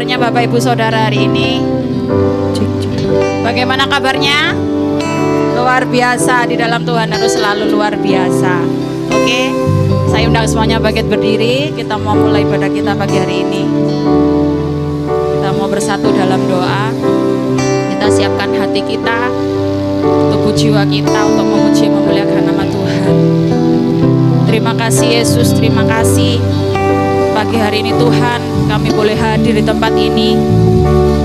kabarnya Bapak Ibu Saudara hari ini? Bagaimana kabarnya? Luar biasa, di dalam Tuhan harus selalu luar biasa. Oke, saya undang semuanya bangkit berdiri. Kita mau mulai ibadah kita pagi hari ini. Kita mau bersatu dalam doa. Kita siapkan hati kita, tubuh jiwa kita untuk memuji memuliakan nama Tuhan. Terima kasih Yesus, terima kasih. Pagi hari ini Tuhan, kami boleh hadir di tempat ini.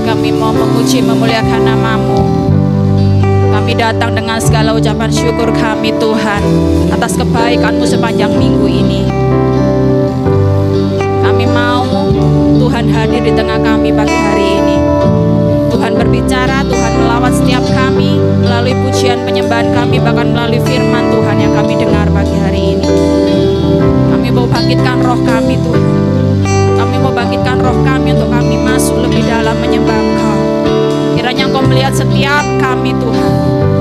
Kami mau memuji memuliakan nama-Mu. Kami datang dengan segala ucapan syukur kami Tuhan atas kebaikan-Mu sepanjang minggu ini. Kami mau Tuhan hadir di tengah kami pagi hari ini. Tuhan berbicara, Tuhan melawat setiap kami melalui pujian penyembahan kami, bahkan melalui firman Tuhan yang kami dengar pagi hari ini. Kami mau bangkitkan roh kami Tuhan. Kami mau bangkitkan roh kami untuk kami masuk lebih dalam menyembah Engkau. Kiranya Engkau melihat setiap kami Tuhan.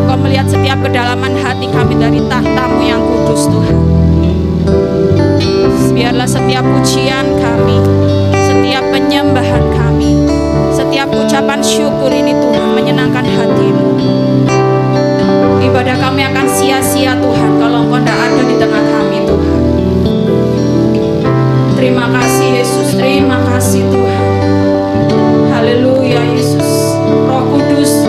Engkau melihat setiap kedalaman hati kami dari tahta-Mu yang kudus Tuhan. Biarlah setiap pujian kami, setiap penyembahan kami, setiap ucapan syukur ini Tuhan menyenangkan hati-Mu. Ibadah kami akan sia-sia Tuhan kalau Engkau tidak ada di tengah kami Tuhan. Terima kasih Yesus, terima kasih Tuhan. Haleluya Yesus. Roh Kudus,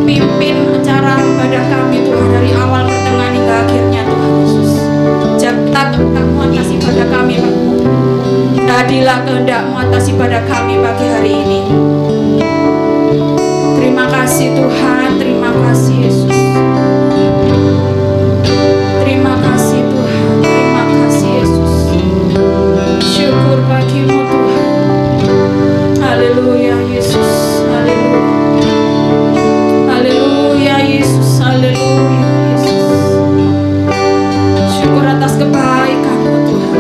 pimpin acara ibadah kami Tuhan dari awal pertengahan hingga akhirnya Tuhan Yesus. Jabtak-Mu atas ibadah kami Pak. Jadilah kehendak-Mu atas ibadah kami pagi hari ini. Terima kasih Tuhan, terima kasih Yesus. Terima kasih Tuhan, terima kasih Yesus. Syukur bagi-Mu Tuhan. Haleluya Yesus, haleluya. Haleluya Yesus, haleluya Yesus. Syukur atas kebaikan-Mu Tuhan.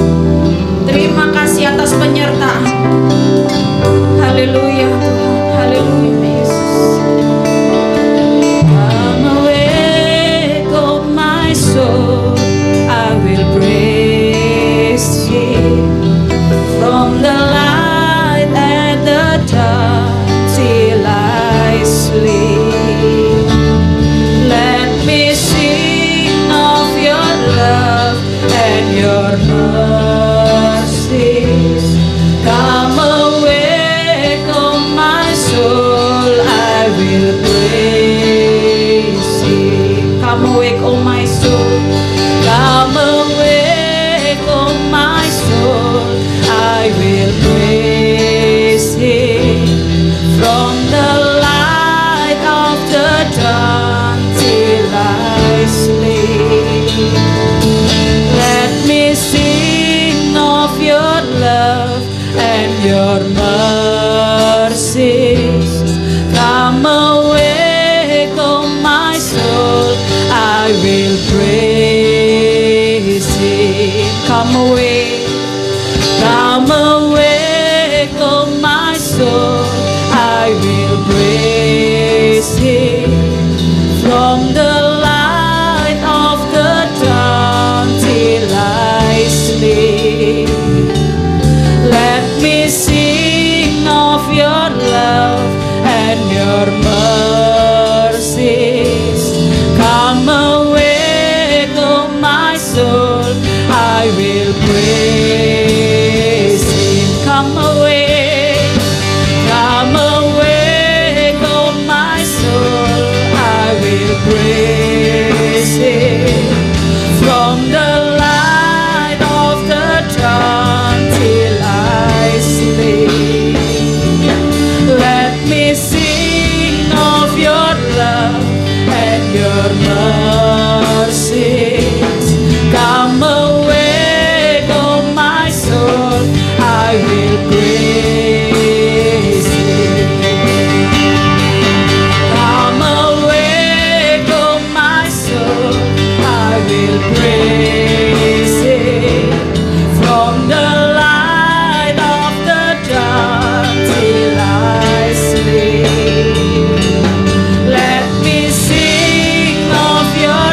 Terima kasih atas penyertaan. Haleluya Tuhan, haleluya Yesus. Come awake, oh my soul, I will praise Him. From the light and the dark till I sleep. Let me sing of your love and your mercies. Come awake, oh my soul, I will praise Him. Come awake, oh my soul. Come awake, oh my soul, I will praise Him. From the light of the dawn till I sleep. Let me sing of your love and your mercies. Come awake, oh my soul, I will praise Him. Come awake. Come awake, oh my soul, I will praise Him. From the light of the dawn till I sleep. Let me sing of your love and your mercies. Come awake, oh my soul, I will praise Him. Come awake, oh my soul, I will praise Him. From the light of the dawn till I sleep. Let me sing of your love and your mercies. Come awake, oh my soul, I will praise Him. Come awake, oh my soul, I will praise Him. From the light of the dawn till I sleep. Let me sing of your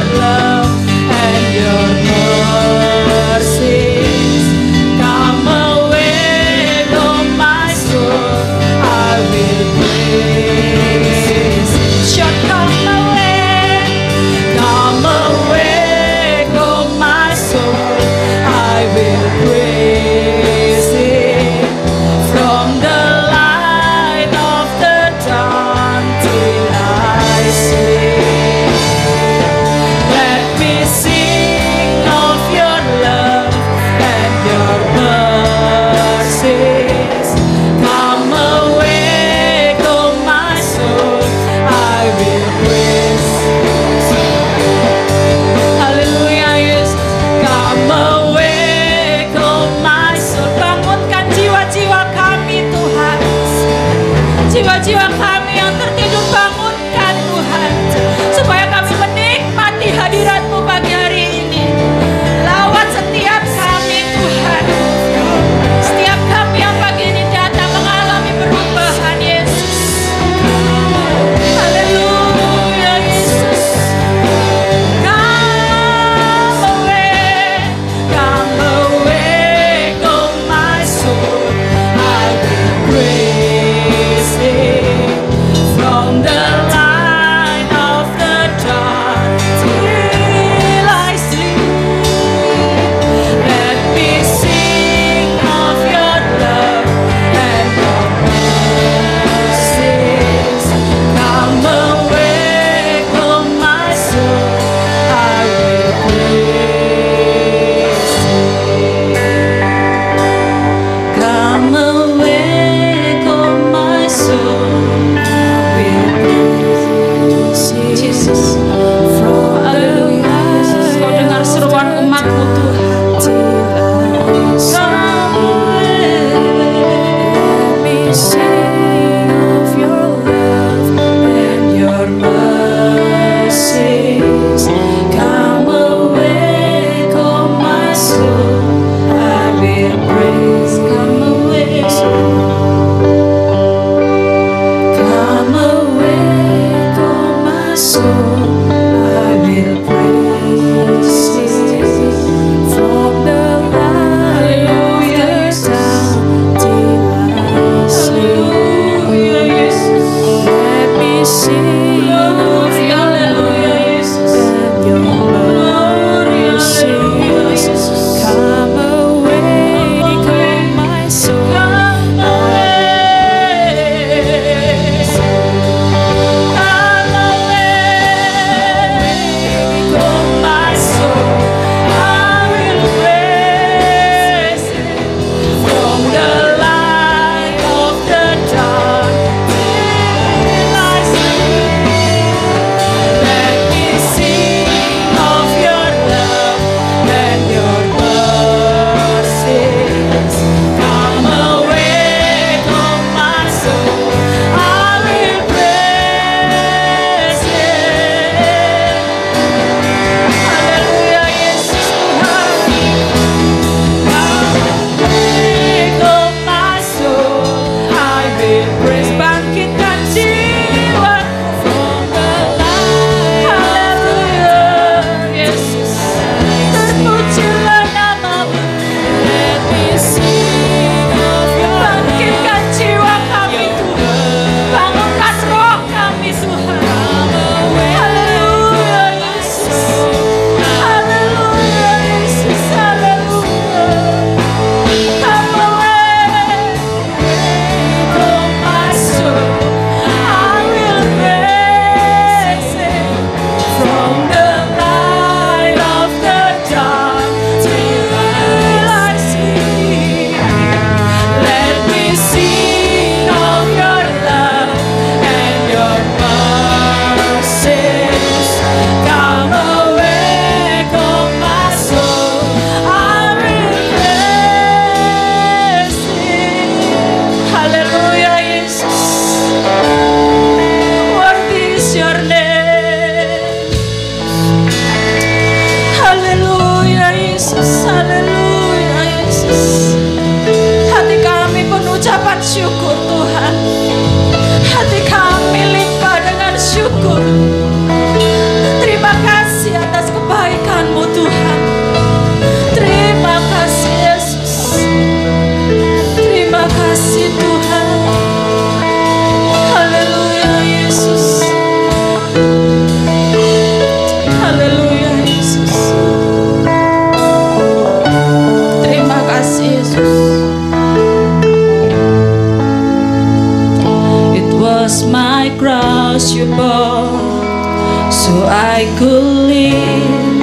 I could live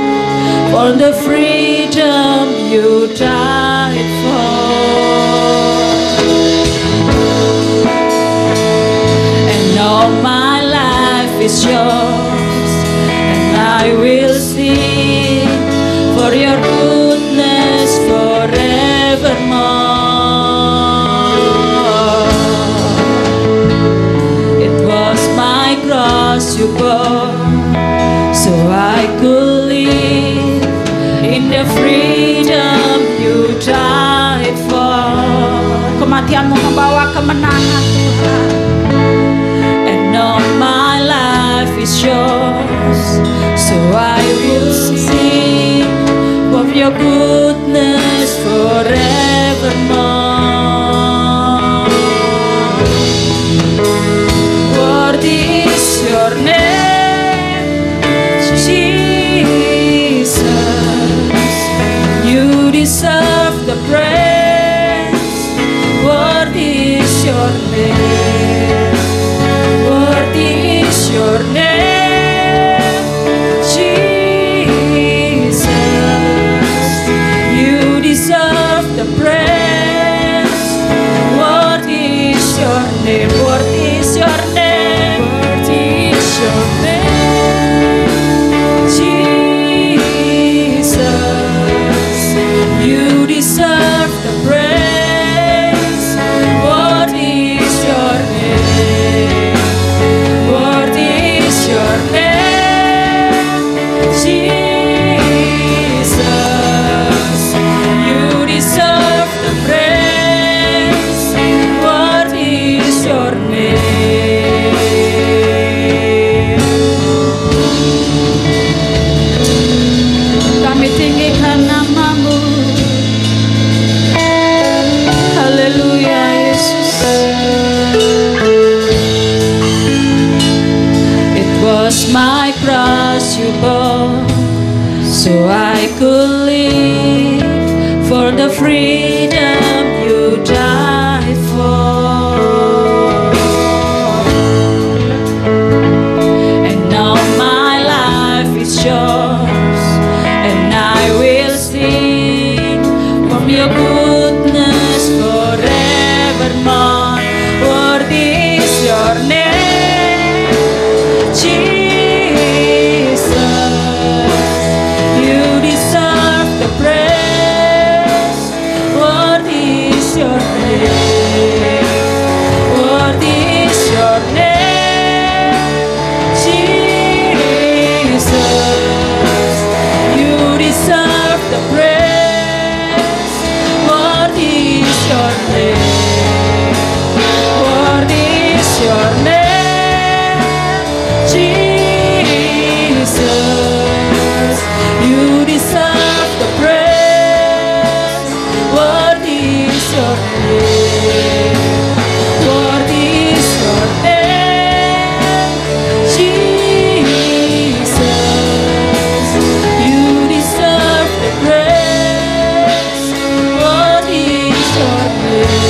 for the freedom you died for. And all my life is yours, and I will sing for your goodness forevermore. It was my cross you bore, so I could live in the freedom you died for. Kematianmu membawa kemenangan Tuhan. And all my life is yours, so I will sing of your goodness forevermore. Worthy is your name, Jesus. You deserve the praise. Worthy is your name. Worthy is your name, Jesus. You deserve the praise. Worthy is your name. Worthy is your name. Worthy is your name, Jesus. You deserve the praise. Worthy is your name. Worthy is your name, Jesus. You deserve the praise. Worthy is your name. Kami tinggikan namamu. Haleluya Yesus. It was my cross you bore, so I could live for the freedom you died for. And now my life is yours, and I will sing from your goodness forevermore. Worthy is your name, Jesus. You deserve the praise. Worthy is your name. Worthy is your name, Jesus. You deserve the praise. Worthy is your name. Worthy is your name, Jesus. You deserve the praise. Worthy is your name. Worthy is your name, Jesus. You deserve the praise. Worthy is your name.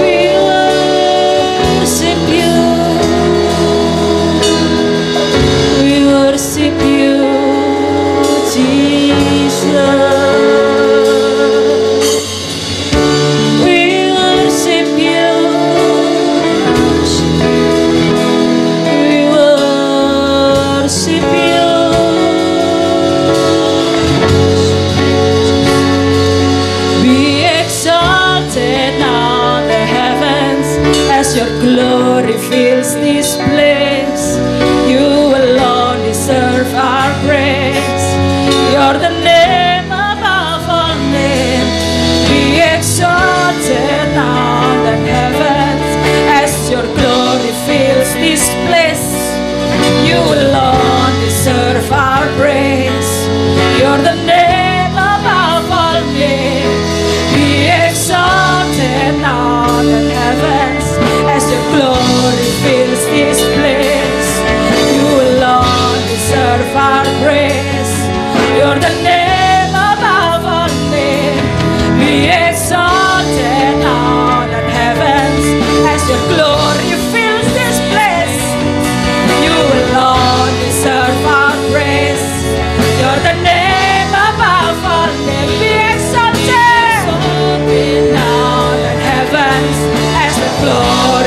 We worship you. We worship you, Jesus. We worship you. We worship you. Be exalted now in the heavens as your glory fills this place. You alone deserve our praise. You're the name above all names. Be exalted now in the heavens as your glory fills this place. You alone deserve our praise. You're the name above all names. Be exalted now in the heavens as your glory fills this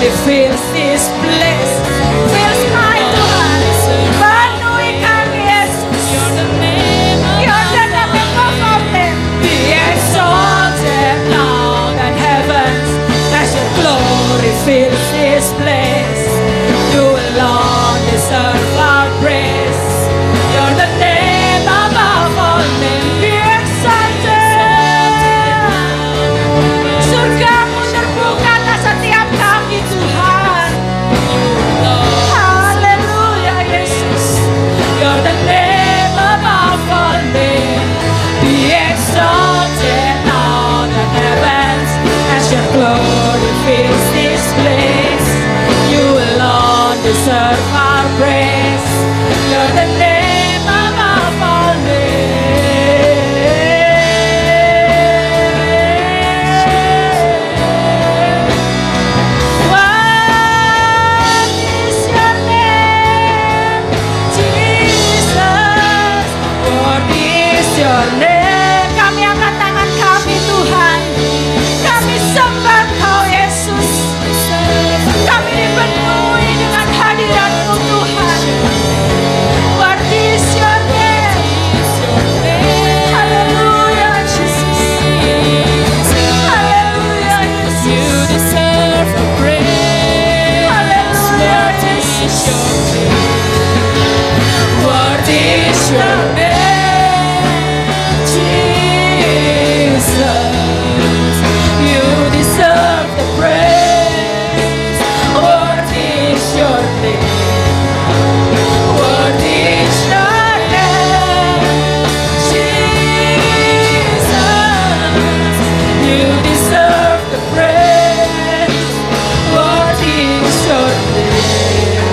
glory fills this place. Fills my Tuhan. Penuhi kami Yesus. You're the name above all names. Be exalted now than heavens. As your glory fills this place. You alone deserve our praise. You're the name above all names. Be exalted. Surgamu terbuka atas setiap kami Tuhan. Haleluya Yesus. You're the name above all names. Be exalted now the heavens as your glory fills this place. You alone deserve our praise. You're the name above all names. What is your name, Jesus? What is your name? Kami angkat tangan kami Tuhan. Kami sembah Kau Yesus. Kami dipenuhi dengan hadirat-Mu Tuhan. What is your name? Haleluya Jesus. Haleluya Yesus. You deserve the praise. Haleluya Jesus. What is your name, Jesus? You deserve the praise. What is your name? What is your name, Jesus? You deserve the praise. What is your name?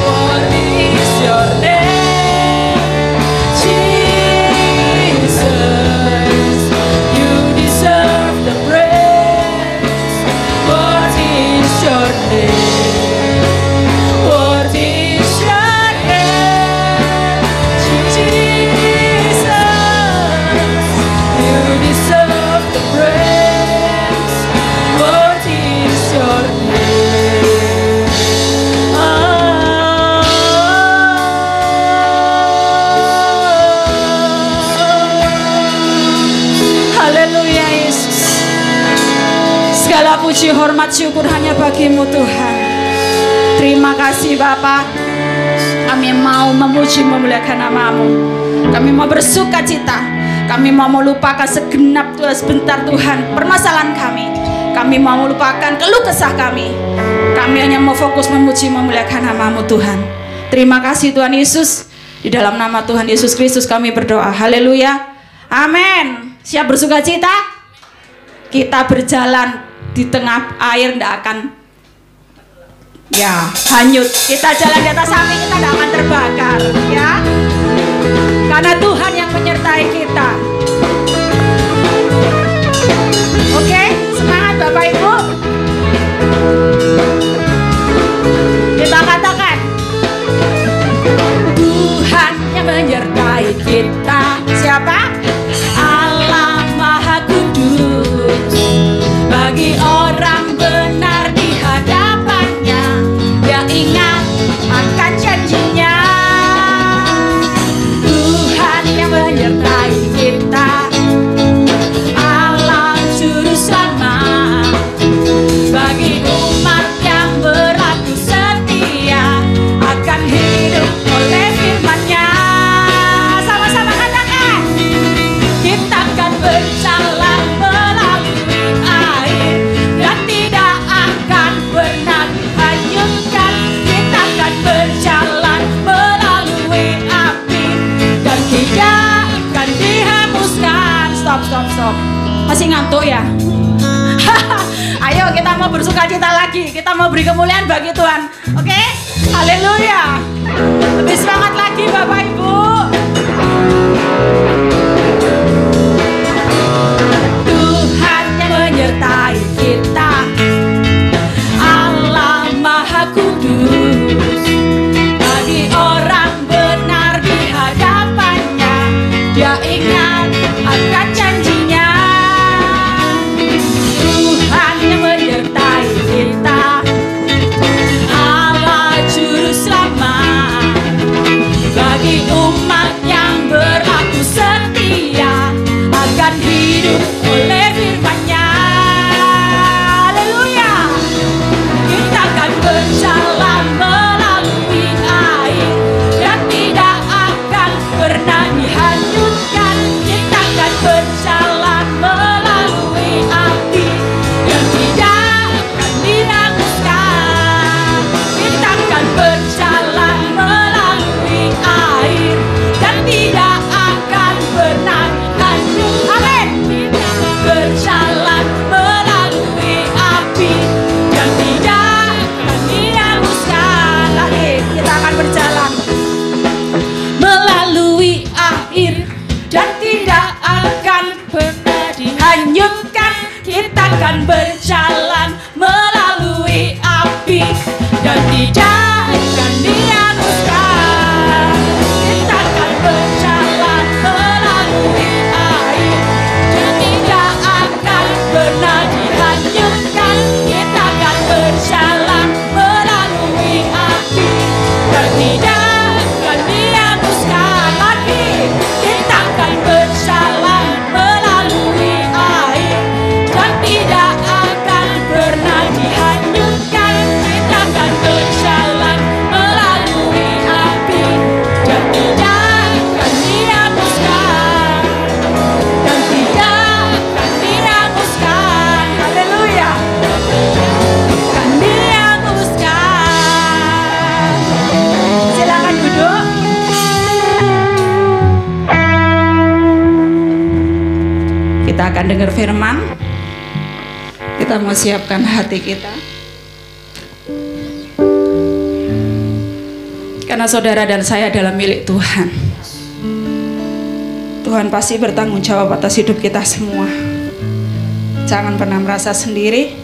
What is your name, Jesus? You deserve the praise. What is your name? What is your name, Jesus? You deserve the praise. What is your name? Haleluya Yesus. Segala puji, hormat, syukur hanya bagi-Mu Tuhan. Terima kasih Bapa. Kami mau memuji memuliakan nama-Mu. Kami mau bersuka cita. Kami mau melupakan segenap Tuhan sebentar Tuhan permasalahan kami. Kami mau melupakan keluh kesah kami. Kami hanya mau fokus memuji memuliakan nama-Mu Tuhan. Terima kasih Tuhan Yesus. Di dalam nama Tuhan Yesus Kristus kami berdoa. Haleluya. Amin. Siap bersuka cita? Kita berjalan di tengah air tidak akan hanyut. Kita jalan di atas api, kita tidak akan terbakar ya. Karena Tuhan yang menyertai kita. Oke, semangat Bapak Ibu. Kita katakan Tuhan yang menyertai kita. Siapa? Allah Maha Kudus. Bagi orang benar di hadapannya, dia ingat akan janjinya. Tuhan yang menyertai kita, Allah Juru Selamat. Bagi umat yang berlaku setia, akan hidup oleh firman-Nya. Sama-sama katakan, kita akan berjalan melalui air dan tidak akan pernah dihanyutkan. Kita akan berjalan melalui api dan tidak akan dihanguskan. Stop. Masih ngantuk ya? Ayo kita mau bersuka cita lagi. Kita mau beri kemuliaan bagi Tuhan. Oke? Haleluya. Lebih semangat lagi Bapak Ibu. Tuhan yang menyertai kita, Allah Maha Kudus. Bagi orang benar di hadapannya, dia ingat akan janjinya. Tuhan yang menyertai kita, kita akan dengar firman. Kita mau siapkan hati kita. Karena saudara dan saya adalah milik Tuhan. Tuhan pasti bertanggung jawab atas hidup kita semua. Jangan pernah merasa sendiri.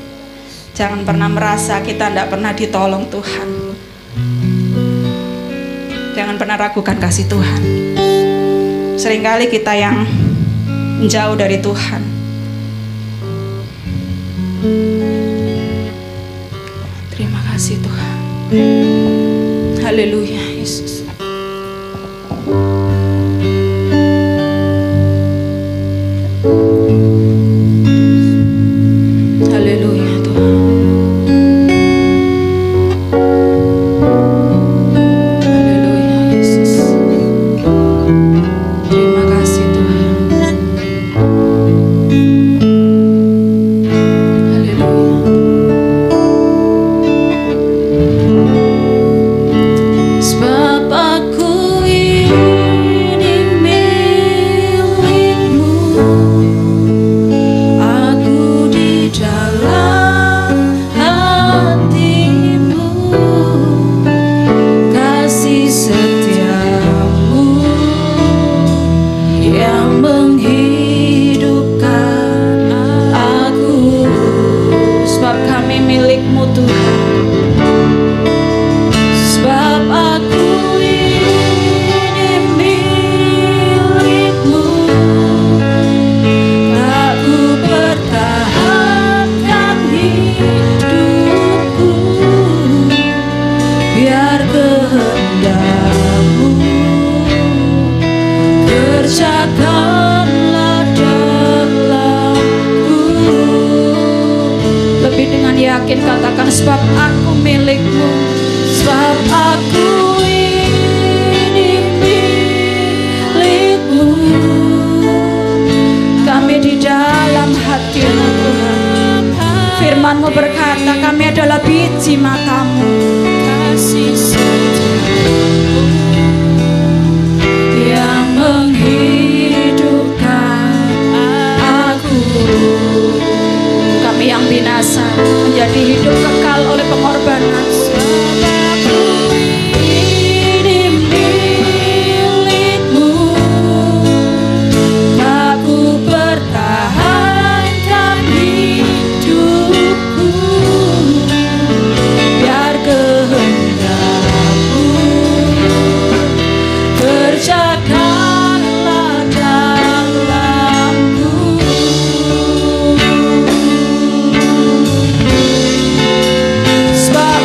Jangan pernah merasa kita tidak pernah ditolong Tuhan. Jangan pernah ragukan kasih Tuhan. Seringkali kita yang jauh dari Tuhan. Terima kasih Tuhan. Haleluya Yesus. Haleluya Tuhan. Haleluya Yesus. Terima kasih Tuhan. Sebab aku ini milikmu, aku di dalam hatimu, kasih setiamu yang menghidupkan aku. Sebab kami milikmu Tuhan. Sebab aku ini milikmu, aku pertahankan hidupku, biar kehendakmu kerjakanlah dalamku. Lebih dengan yakin katakan, sebab aku milikmu. Sebab aku ini milikmu, kami di dalam hati-Mu Tuhan. Firman-Mu berkata kami adalah biji mata-Mu. Kasih setiamu yang menghidupkan aku. Kami yang binasa menjadi hidup kekal oleh pengorbanan. Sebab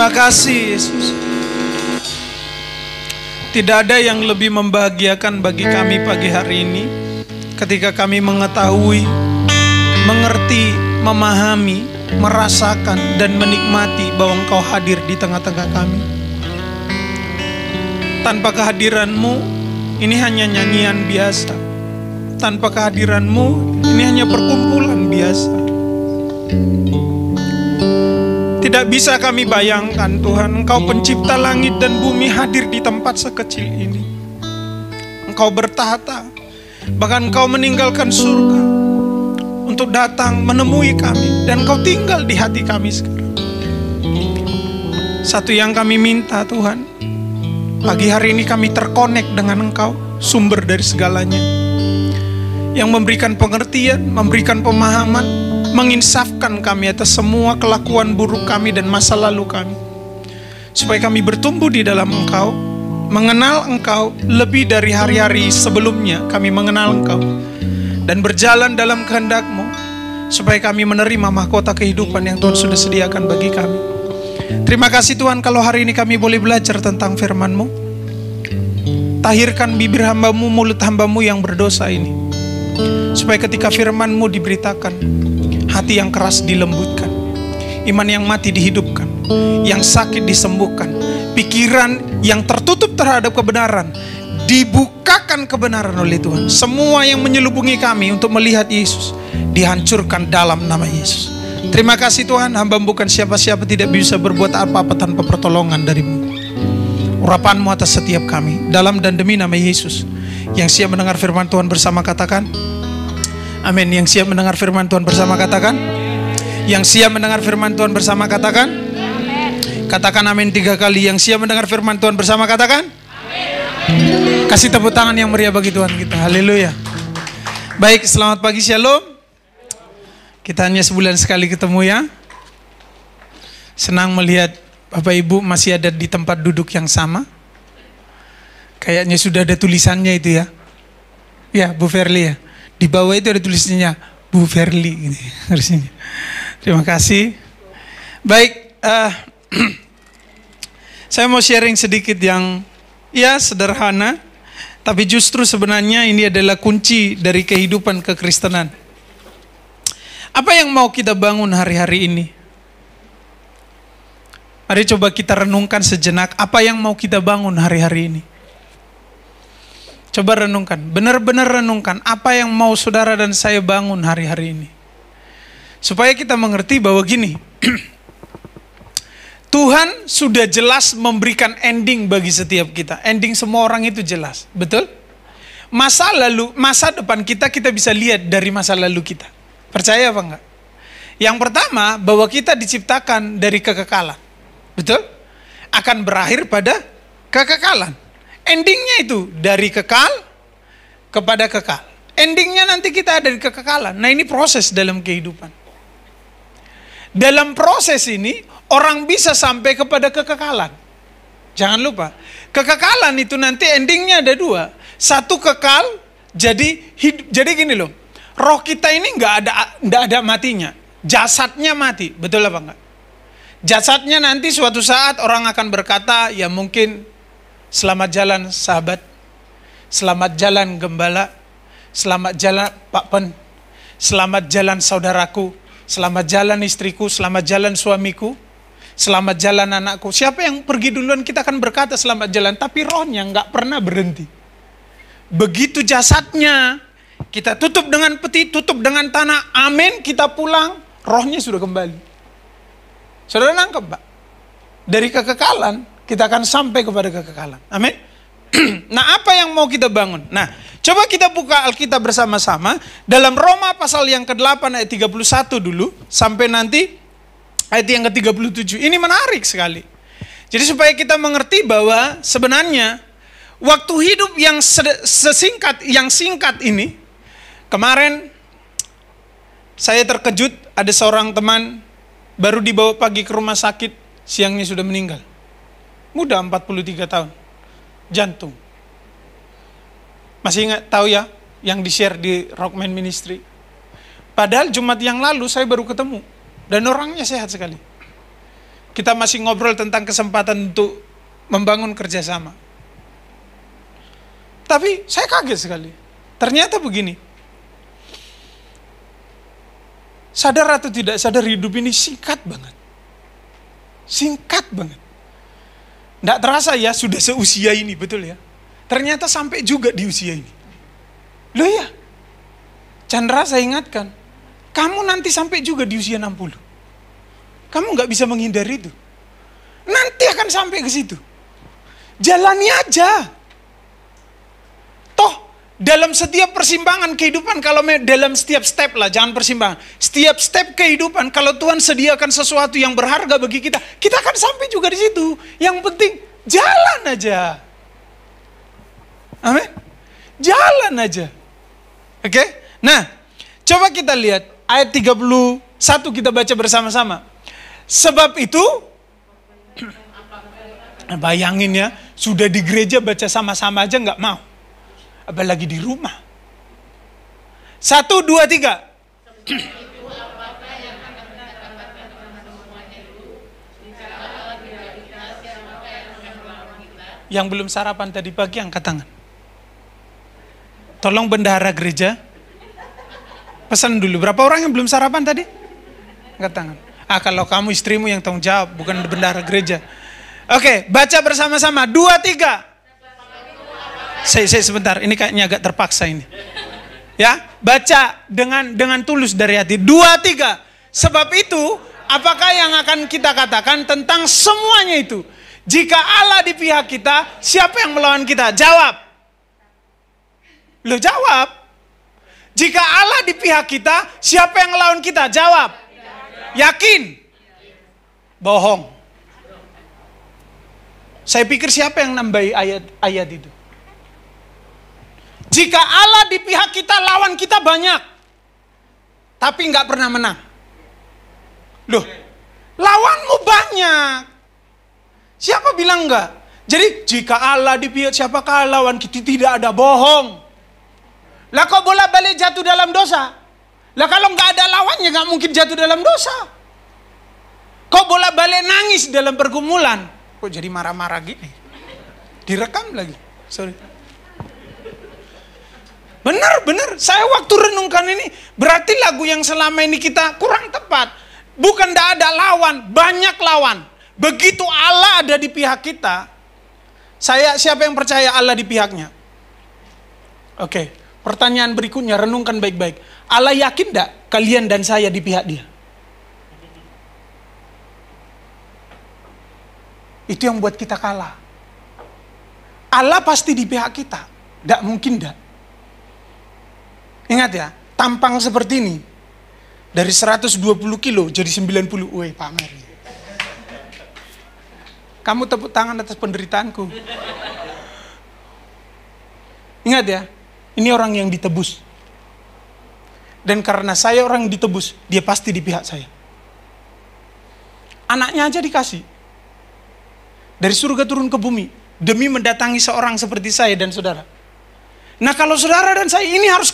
Terima kasih Yesus. Tidak ada yang lebih membahagiakan bagi kami pagi hari ini ketika kami mengetahui, mengerti, memahami, merasakan dan menikmati bahwa Engkau hadir di tengah-tengah kami. Tanpa kehadiran-Mu, ini hanya nyanyian biasa. Tanpa kehadiran-Mu, ini hanya perkumpulan biasa. Tidak bisa kami bayangkan Tuhan, Engkau pencipta langit dan bumi hadir di tempat sekecil ini. Engkau bertahta, bahkan Engkau meninggalkan surga untuk datang menemui kami, dan Engkau tinggal di hati kami sekarang. Satu yang kami minta Tuhan, pagi hari ini kami terkonek dengan Engkau, sumber dari segalanya, yang memberikan pengertian, memberikan pemahaman, menginsafkan kami atas semua kelakuan buruk kami dan masa lalu kami, supaya kami bertumbuh di dalam Engkau, mengenal Engkau lebih dari hari-hari sebelumnya kami mengenal Engkau, dan berjalan dalam kehendak-Mu, supaya kami menerima mahkota kehidupan yang Tuhan sudah sediakan bagi kami. Terima kasih Tuhan kalau hari ini kami boleh belajar tentang firman-Mu. Tahirkan bibir hamba-Mu, mulut hamba-Mu yang berdosa ini, supaya ketika firman-Mu diberitakan, hati yang keras dilembutkan, iman yang mati dihidupkan, yang sakit disembuhkan, pikiran yang tertutup terhadap kebenaran dibukakan kebenaran oleh Tuhan. Semua yang menyelubungi kami untuk melihat Yesus dihancurkan dalam nama Yesus. Terima kasih Tuhan, hamba bukan siapa-siapa, tidak bisa berbuat apa-apa tanpa pertolongan dari-Mu. Urapan-Mu atas setiap kami, dalam dan demi nama Yesus. Yang siap mendengar firman Tuhan bersama katakan amin. Yang siap mendengar firman Tuhan bersama katakan. Yang siap mendengar firman Tuhan bersama katakan amin. Katakan amin 3 kali. Yang siap mendengar firman Tuhan bersama katakan amin. Kasih tepuk tangan yang meriah bagi Tuhan kita. Haleluya. Baik, selamat pagi, shalom. Kita hanya sebulan sekali ketemu ya. Senang melihat Bapak Ibu masih ada di tempat duduk yang sama. Kayaknya sudah ada tulisannya itu ya. Ya, Bu Verly ya. Di bawah itu ada tulisannya Bu Verly gitu, harusnya. Terima kasih. Baik, saya mau sharing sedikit yang ya sederhana, tapi justru sebenarnya ini adalah kunci dari kehidupan kekristenan. Apa yang mau kita bangun hari-hari ini? Mari coba kita renungkan sejenak, apa yang mau kita bangun hari-hari ini? Coba renungkan, benar-benar renungkan apa yang mau saudara dan saya bangun hari-hari ini. Supaya kita mengerti bahwa gini, Tuhan sudah jelas memberikan ending bagi setiap kita. Ending semua orang itu jelas, betul? Masa lalu, masa depan kita bisa lihat dari masa lalu kita. Percaya apa enggak? Yang pertama, bahwa kita diciptakan dari kekekalan, betul? Akan berakhir pada kekekalan. Endingnya itu dari kekal kepada kekal. Endingnya nanti kita ada di kekekalan. Nah, ini proses dalam kehidupan. Dalam proses ini orang bisa sampai kepada kekekalan. Jangan lupa, kekekalan itu nanti endingnya ada 2. Satu kekal, jadi gini loh. Roh kita ini nggak ada matinya. Jasadnya mati, betul apa enggak? Jasadnya nanti suatu saat orang akan berkata, ya mungkin selamat jalan sahabat, selamat jalan gembala, selamat jalan Pak Pen, selamat jalan saudaraku, selamat jalan istriku, selamat jalan suamiku, selamat jalan anakku. Siapa yang pergi duluan kita akan berkata selamat jalan, tapi rohnya nggak pernah berhenti. Begitu jasadnya kita tutup dengan peti, tutup dengan tanah, amin, kita pulang, rohnya sudah kembali. Saudara nangkep Pak? Dari kekekalan kita akan sampai kepada kekekalan. Amin. Nah, apa yang mau kita bangun? Nah, coba kita buka Alkitab bersama-sama dalam Roma pasal yang ke-8 ayat 31 dulu sampai nanti ayat yang ke-37. Ini menarik sekali. Jadi supaya kita mengerti bahwa sebenarnya waktu hidup yang singkat ini, kemarin saya terkejut ada seorang teman baru dibawa pagi ke rumah sakit, siangnya sudah meninggal. Muda 43 tahun, jantung. Masih ingat tahu ya yang di-share di Rockman Ministry? Padahal Jumat yang lalu saya baru ketemu dan orangnya sehat sekali. kita masih ngobrol tentang kesempatan untuk membangun kerjasama. Tapi saya kaget sekali. Ternyata begini. Sadar atau tidak sadar, hidup ini singkat banget. Singkat banget. Nggak terasa ya, sudah seusia ini, betul ya. Ternyata sampai juga di usia ini. Loh ya, Chandra saya ingatkan, kamu nanti sampai juga di usia 60. Kamu nggak bisa menghindari itu. Nanti akan sampai ke situ. Jalani aja. Toh, dalam setiap persimpangan kehidupan, kalau dalam setiap step lah, jangan persimpangan. Setiap step kehidupan, kalau Tuhan sediakan sesuatu yang berharga bagi kita, kita akan sampai juga di situ. Yang penting, jalan aja. Amin. Jalan aja. Oke? Nah, coba kita lihat ayat 31 kita baca bersama-sama. Sebab itu, bayangin ya, sudah di gereja baca sama-sama aja nggak mau. Apalagi di rumah. 1, 2, 3. Yang belum sarapan tadi pagi angkat tangan. Tolong bendahara gereja pesan dulu. Berapa orang yang belum sarapan tadi? Angkat tangan. Kalau kamu istrimu yang tanggung jawab, bukan bendahara gereja. Oke, baca bersama-sama. 2, 3. Saya sebentar, ini kayaknya agak terpaksa ini. Ya, baca dengan tulus dari hati. 2, 3. Sebab itu, apakah yang akan kita katakan tentang semuanya itu? Jika Allah di pihak kita, siapa yang melawan kita? Jawab. Lo jawab. Jika Allah di pihak kita, siapa yang melawan kita? Jawab. Yakin? Bohong. Saya pikir siapa yang nambahi ayat itu? Jika Allah di pihak kita, lawan kita banyak. Tapi nggak pernah menang. Loh, lawanmu banyak. Siapa bilang enggak? Jadi jika Allah di pihak, siapakah lawan kita? Tidak ada, bohong. Lah kok bolak-balik jatuh dalam dosa? Lah kalau nggak ada lawannya nggak mungkin jatuh dalam dosa. Kok bolak-balik nangis dalam pergumulan? Kok jadi marah-marah gini? Direkam lagi. Sorry. Benar. Saya waktu renungkan ini, berarti lagu yang selama ini kita kurang tepat. Bukan tidak ada lawan, banyak lawan. Begitu Allah ada di pihak kita, siapa yang percaya Allah di pihaknya? Oke, pertanyaan berikutnya, renungkan baik-baik. Allah yakin tidak kalian dan saya di pihak dia? Itu yang buat kita kalah. Allah pasti di pihak kita. Tidak mungkin tidak. Ingat ya, tampang seperti ini. Dari 120 kilo jadi 90. Woi, pamer. Kamu tepuk tangan atas penderitaanku. Ingat ya, ini orang yang ditebus. Dan karena saya orang yang ditebus, dia pasti di pihak saya. Anaknya aja dikasih. Dari surga turun ke bumi. Demi mendatangi seorang seperti saya dan saudara. Nah kalau saudara dan saya ini harus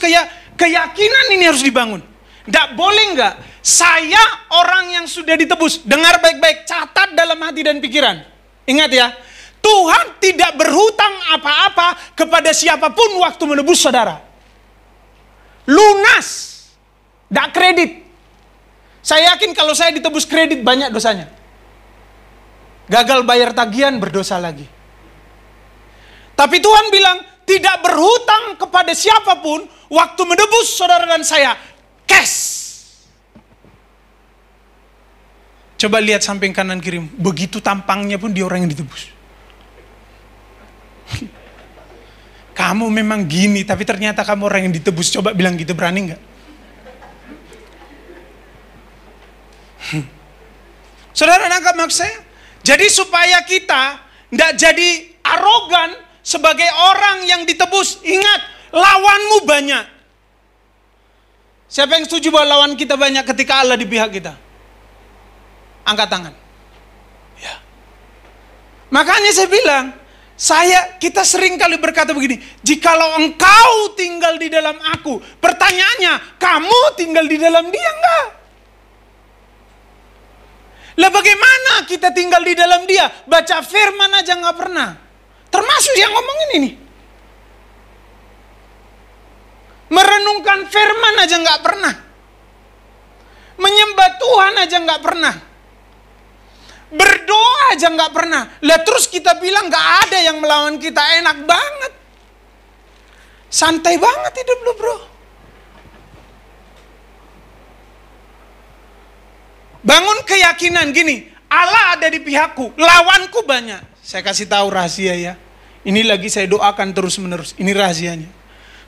keyakinan ini harus dibangun. Tidak boleh enggak. Saya orang yang sudah ditebus. Dengar baik-baik. Catat dalam hati dan pikiran. Ingat ya. Tuhan tidak berhutang apa-apa kepada siapapun waktu menebus saudara. Lunas. Tidak kredit. Saya yakin kalau saya ditebus kredit banyak dosanya. Gagal bayar tagihan berdosa lagi. Tapi Tuhan bilang tidak berhutang kepada siapapun waktu menebus saudara dan saya. Cash. Coba lihat samping kanan kiri. Begitu tampangnya pun dia orang yang ditebus. Kamu memang gini, tapi ternyata kamu orang yang ditebus. Coba bilang gitu, berani nggak? Saudara nangkap maksud saya? Jadi supaya kita tidak jadi arogan sebagai orang yang ditebus. Ingat, lawanmu banyak. Siapa yang setuju bahwa lawan kita banyak ketika Allah di pihak kita? Angkat tangan. Ya. Makanya saya bilang, kita sering kali berkata begini, jikalau engkau tinggal di dalam aku, pertanyaannya, kamu tinggal di dalam dia enggak? Lah bagaimana kita tinggal di dalam dia? Baca firman aja nggak pernah. Termasuk yang ngomongin ini. Merenungkan firman aja nggak pernah. Menyembah Tuhan aja nggak pernah. Berdoa aja nggak pernah. Lah terus kita bilang nggak ada yang melawan kita, enak banget. Santai banget hidup lu bro. Bangun keyakinan gini, Allah ada di pihakku, lawanku banyak. Saya kasih tahu rahasia ya. Ini lagi saya doakan terus menerus. Ini rahasianya.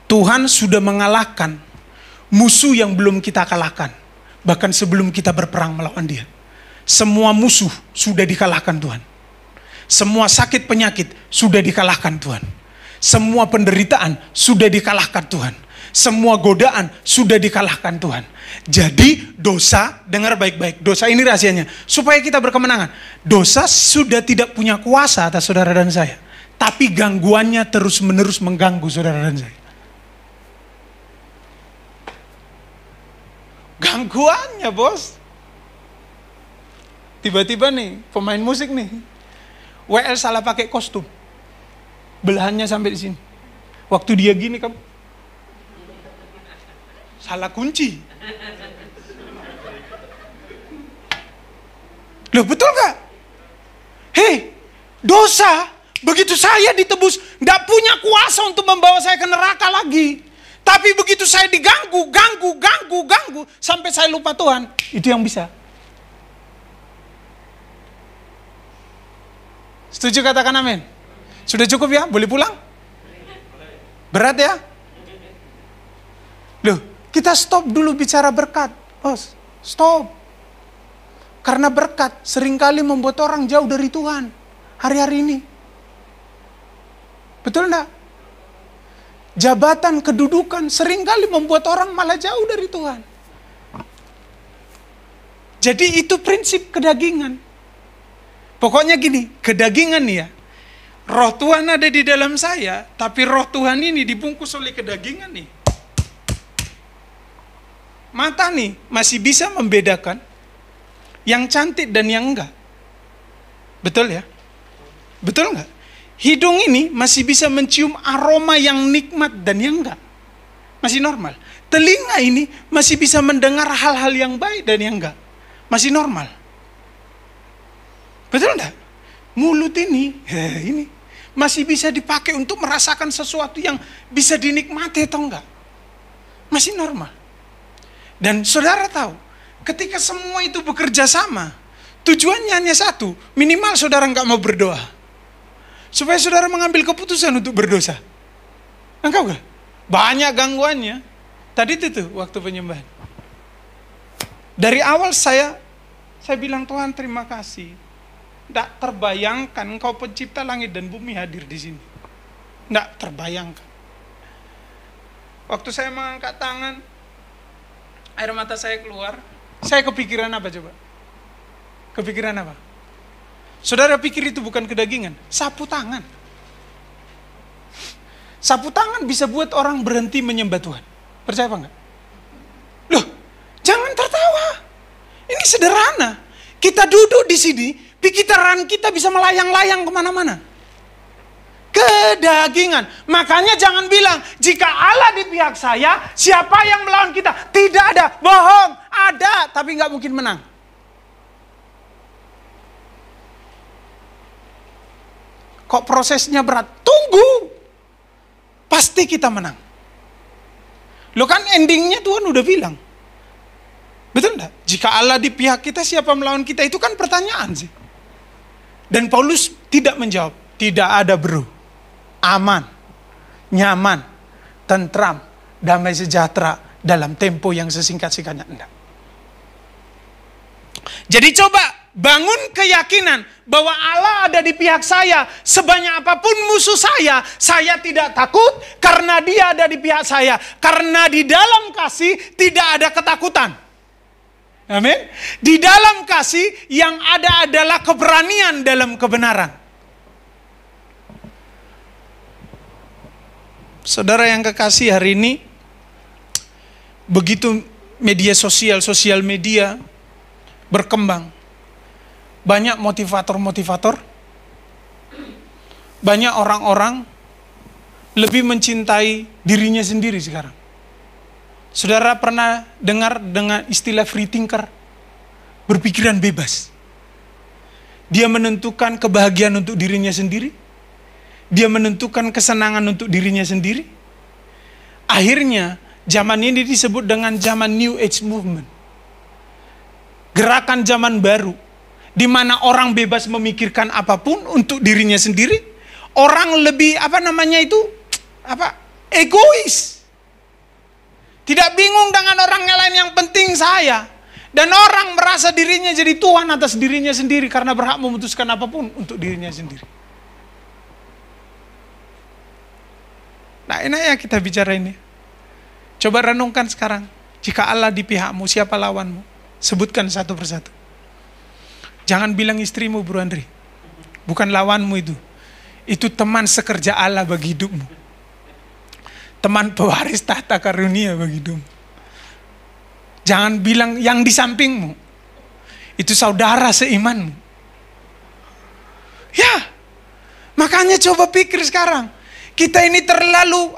Tuhan sudah mengalahkan musuh yang belum kita kalahkan. Bahkan sebelum kita berperang melawan dia. Semua musuh sudah dikalahkan Tuhan. Semua sakit penyakit sudah dikalahkan Tuhan. Semua penderitaan sudah dikalahkan Tuhan. Semua godaan sudah dikalahkan Tuhan. Jadi dosa, dengar baik-baik, dosa ini rahasianya. Supaya kita berkemenangan. Dosa sudah tidak punya kuasa atas saudara dan saya. Tapi gangguannya terus-menerus mengganggu saudara dan saya. Gangguannya bos. Tiba-tiba nih, pemain musik nih. WL salah pakai kostum. Belahannya sampai di sini. Waktu dia gini kamu salah kunci. Loh betul gak? Hei, dosa begitu saya ditebus gak punya kuasa untuk membawa saya ke neraka lagi. Tapi begitu saya diganggu, ganggu sampai saya lupa Tuhan, itu yang bisa. Setuju katakan amin? Sudah cukup ya? Boleh pulang? Berat ya? Loh, kita stop dulu bicara berkat. Bos, stop. Karena berkat seringkali membuat orang jauh dari Tuhan. Hari-hari ini. Betul enggak? Jabatan, kedudukan seringkali membuat orang malah jauh dari Tuhan. Jadi itu prinsip kedagingan. Pokoknya gini, kedagingan nih ya. Roh Tuhan ada di dalam saya, tapi roh Tuhan ini dibungkus oleh kedagingan nih. Mata nih masih bisa membedakan yang cantik dan yang enggak. Betul ya? Betul enggak? Hidung ini masih bisa mencium aroma yang nikmat dan yang enggak. Masih normal. Telinga ini masih bisa mendengar hal-hal yang baik dan yang enggak. Masih normal. Betul enggak? Mulut ini masih bisa dipakai untuk merasakan sesuatu yang bisa dinikmati atau enggak. Masih normal. Dan saudara tahu, ketika semua itu bekerja sama, tujuannya hanya satu, minimal saudara enggak mau berdoa. Supaya saudara mengambil keputusan untuk berdosa. Engkau enggak? Banyak gangguannya. Tadi itu tuh waktu penyembahan. Dari awal saya bilang Tuhan terima kasih. Tidak terbayangkan engkau pencipta langit dan bumi hadir di sini. Tidak terbayangkan. Waktu saya mengangkat tangan, air mata saya keluar. Saya kepikiran apa coba? Kepikiran apa? Saudara pikir itu bukan kedagingan? Sapu tangan. Sapu tangan bisa buat orang berhenti menyembah Tuhan. Percaya apa enggak? Loh, jangan tertawa. Ini sederhana. Kita duduk di sini, pikiran kita bisa melayang-layang kemana-mana. Kedagingan. Makanya jangan bilang, jika Allah di pihak saya, siapa yang melawan kita? Tidak ada. Bohong. Ada, tapi nggak mungkin menang. Kok prosesnya berat? Tunggu. Pasti kita menang. Loh kan endingnya Tuhan udah bilang. Betul enggak? Jika Allah di pihak kita, siapa melawan kita? Itu kan pertanyaan sih. Dan Paulus tidak menjawab. Tidak ada bro. Aman, nyaman, tentram, damai sejahtera dalam tempo yang sesingkat-singkatnya. Enggak. Jadi coba bangun keyakinan bahwa Allah ada di pihak saya. Sebanyak apapun musuh saya tidak takut karena dia ada di pihak saya. Karena di dalam kasih tidak ada ketakutan. Amin. Di dalam kasih yang ada adalah keberanian dalam kebenaran. Saudara yang kekasih, hari ini begitu media sosial media berkembang. banyak motivator-motivator, banyak orang-orang lebih mencintai dirinya sendiri sekarang. Saudara pernah dengar dengan istilah free thinker? Berpikiran bebas. Dia menentukan kebahagiaan untuk dirinya sendiri. Dia menentukan kesenangan untuk dirinya sendiri. Akhirnya, zaman ini disebut dengan zaman New Age Movement. Gerakan zaman baru, di mana orang bebas memikirkan apapun untuk dirinya sendiri. Orang lebih, egois. Tidak bingung dengan orang lain, yang penting saya. Dan orang merasa dirinya jadi Tuhan atas dirinya sendiri karena berhak memutuskan apapun untuk dirinya sendiri. Nah, enak ya kita bicara ini. Coba renungkan sekarang. Jika Allah di pihakmu, siapa lawanmu? Sebutkan satu persatu. Jangan bilang istrimu, Bro Andri. Bukan lawanmu itu. Itu teman sekerja Allah bagi hidupmu. Teman pewaris tahta karunia bagi hidupmu. Jangan bilang yang di sampingmu. Itu saudara seimanmu. Ya, makanya coba pikir sekarang. Kita ini terlalu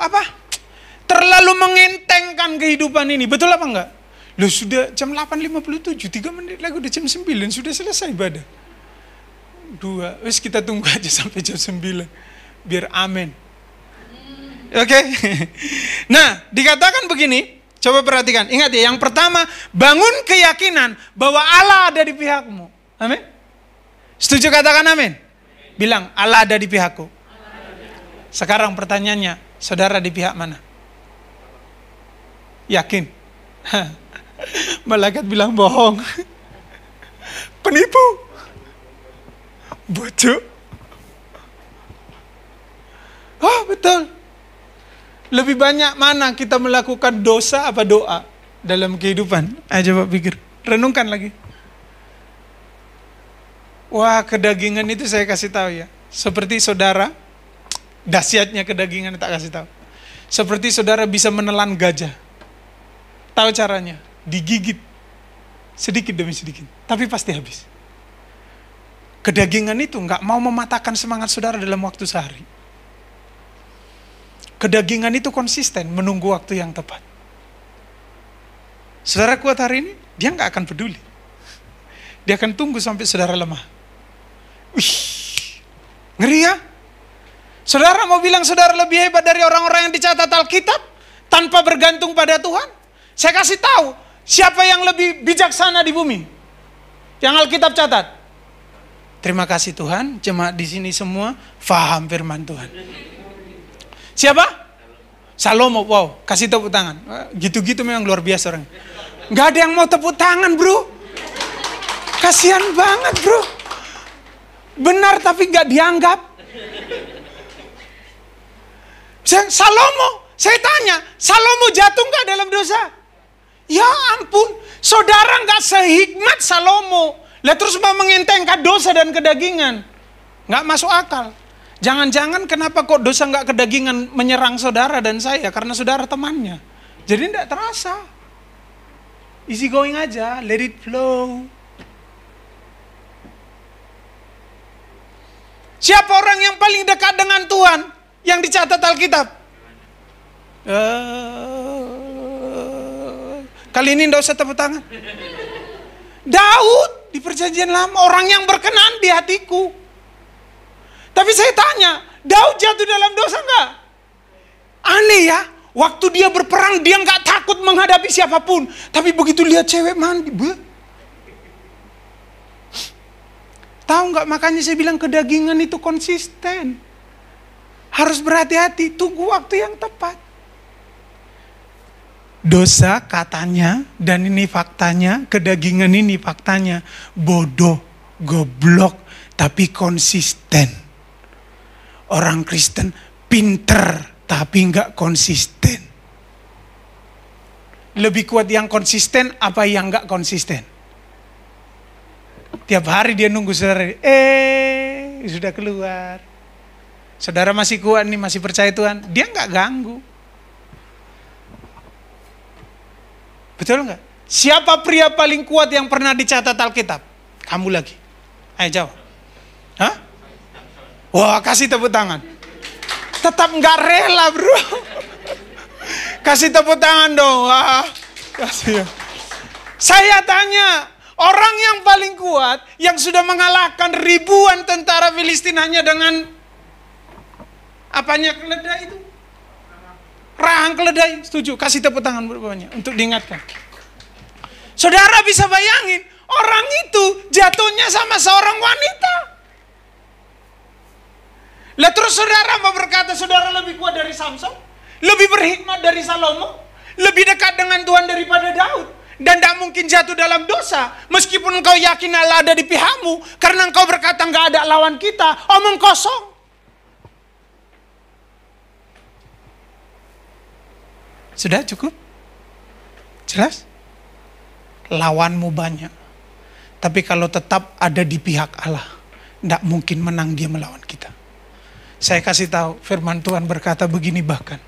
mengentengkan kehidupan ini. Betul apa enggak? Loh, sudah jam 8.57, 3 menit lagi udah jam 9, sudah selesai ibadah. 2, wes kita tunggu aja sampai jam 9. Biar amin. Oke? Nah, dikatakan begini. Coba perhatikan, ingat ya, yang pertama, bangun keyakinan bahwa Allah ada di pihakmu. Amin? Setuju katakan amin? Bilang, Allah ada di pihakku. Sekarang pertanyaannya, saudara di pihak mana? Yakin? Malaikat bilang bohong. Penipu. Bocok. Oh, betul. Lebih banyak mana kita melakukan dosa apa doa dalam kehidupan? Ayo coba pikir, renungkan lagi. Wah, kedagingan itu saya kasih tahu ya. Seperti saudara, dahsyatnya kedagingan tak kasih tahu. Seperti saudara bisa menelan gajah. Tahu caranya? Digigit sedikit demi sedikit, tapi pasti habis. Kedagingan itu nggak mau mematahkan semangat saudara dalam waktu sehari. Kedagingan itu konsisten menunggu waktu yang tepat. Saudara kuat hari ini, dia nggak akan peduli. Dia akan tunggu sampai saudara lemah. Wih, ngeri ya? Saudara mau bilang saudara lebih hebat dari orang-orang yang dicatat Alkitab tanpa bergantung pada Tuhan? Saya kasih tahu, siapa yang lebih bijaksana di bumi? Yang Alkitab catat. Terima kasih Tuhan, jemaat di sini semua faham firman Tuhan. Siapa? Salomo. Wow, kasih tepuk tangan. Gitu-gitu memang luar biasa orang. Gak ada yang mau tepuk tangan, bro. Kasihan banget, bro. Benar tapi gak dianggap. Salomo, saya tanya, Salomo jatuh gak dalam dosa? Ya ampun, saudara gak sehikmat Salomo. Lah terus mau mengentengkan dosa dan kedagingan. Gak masuk akal. Jangan-jangan kenapa kok dosa nggak kedagingan menyerang saudara dan saya? Karena saudara temannya. Jadi tidak terasa. Easy going aja, let it flow. Siapa orang yang paling dekat dengan Tuhan yang dicatat Alkitab? Kali ini tidak usah tepuk tangan. Daud di Perjanjian Lama, orang yang berkenan di hatiku. Tapi saya tanya, Daud jatuh dalam dosa enggak? Aneh ya, waktu dia berperang dia enggak takut menghadapi siapapun. Tapi begitu lihat cewek mandi, tahu enggak, makanya saya bilang kedagingan itu konsisten. Harus berhati-hati, tunggu waktu yang tepat. Dosa katanya, dan ini faktanya, kedagingan ini faktanya, bodoh, goblok, tapi konsisten. Orang Kristen pinter tapi nggak konsisten. Lebih kuat yang konsisten apa yang nggak konsisten? Tiap hari dia nunggu saudara, sudah keluar. Saudara masih kuat nih, masih percaya Tuhan, dia nggak ganggu. Betul nggak? Siapa pria paling kuat yang pernah dicatat Alkitab? Kamu lagi. Ayo jawab. Hah? Wah, kasih tepuk tangan. Tetap nggak rela, bro. Kasih tepuk tangan dong. Wah, kasih. Saya tanya, orang yang paling kuat, yang sudah mengalahkan ribuan tentara Filistin hanya dengan apanya, keledai itu? Rahang keledai. Setuju, kasih tepuk tangan bapaknya untuk diingatkan. Saudara bisa bayangin, orang itu jatuhnya sama seorang wanita. Lah terus saudara mau berkata saudara lebih kuat dari Samson? Lebih berhikmat dari Salomo? Lebih dekat dengan Tuhan daripada Daud? Dan tidak mungkin jatuh dalam dosa. Meskipun engkau yakin Allah ada di pihakmu. Karena engkau berkata nggak ada lawan kita. Omong kosong. Sudah cukup? Jelas? Lawanmu banyak. Tapi kalau tetap ada di pihak Allah, tidak mungkin menang dia melawan kita. Saya kasih tahu, firman Tuhan berkata begini bahkan.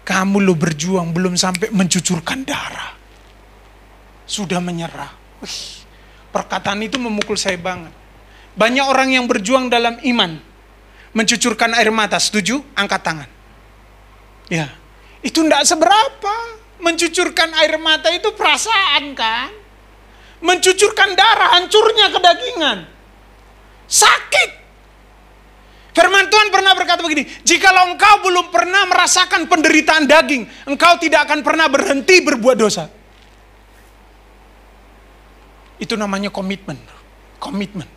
Kamu lo berjuang belum sampai mencucurkan darah. Sudah menyerah. Perkataan itu memukul saya banget. Banyak orang yang berjuang dalam iman. Mencucurkan air mata, setuju? Angkat tangan. Ya, itu tidak seberapa. Mencucurkan air mata itu perasaan kan? Mencucurkan darah, hancurnya kedagingan. Sakit. Firman Tuhan pernah berkata begini, jikalau engkau belum pernah merasakan penderitaan daging, engkau tidak akan pernah berhenti berbuat dosa. Itu namanya komitmen. Komitmen.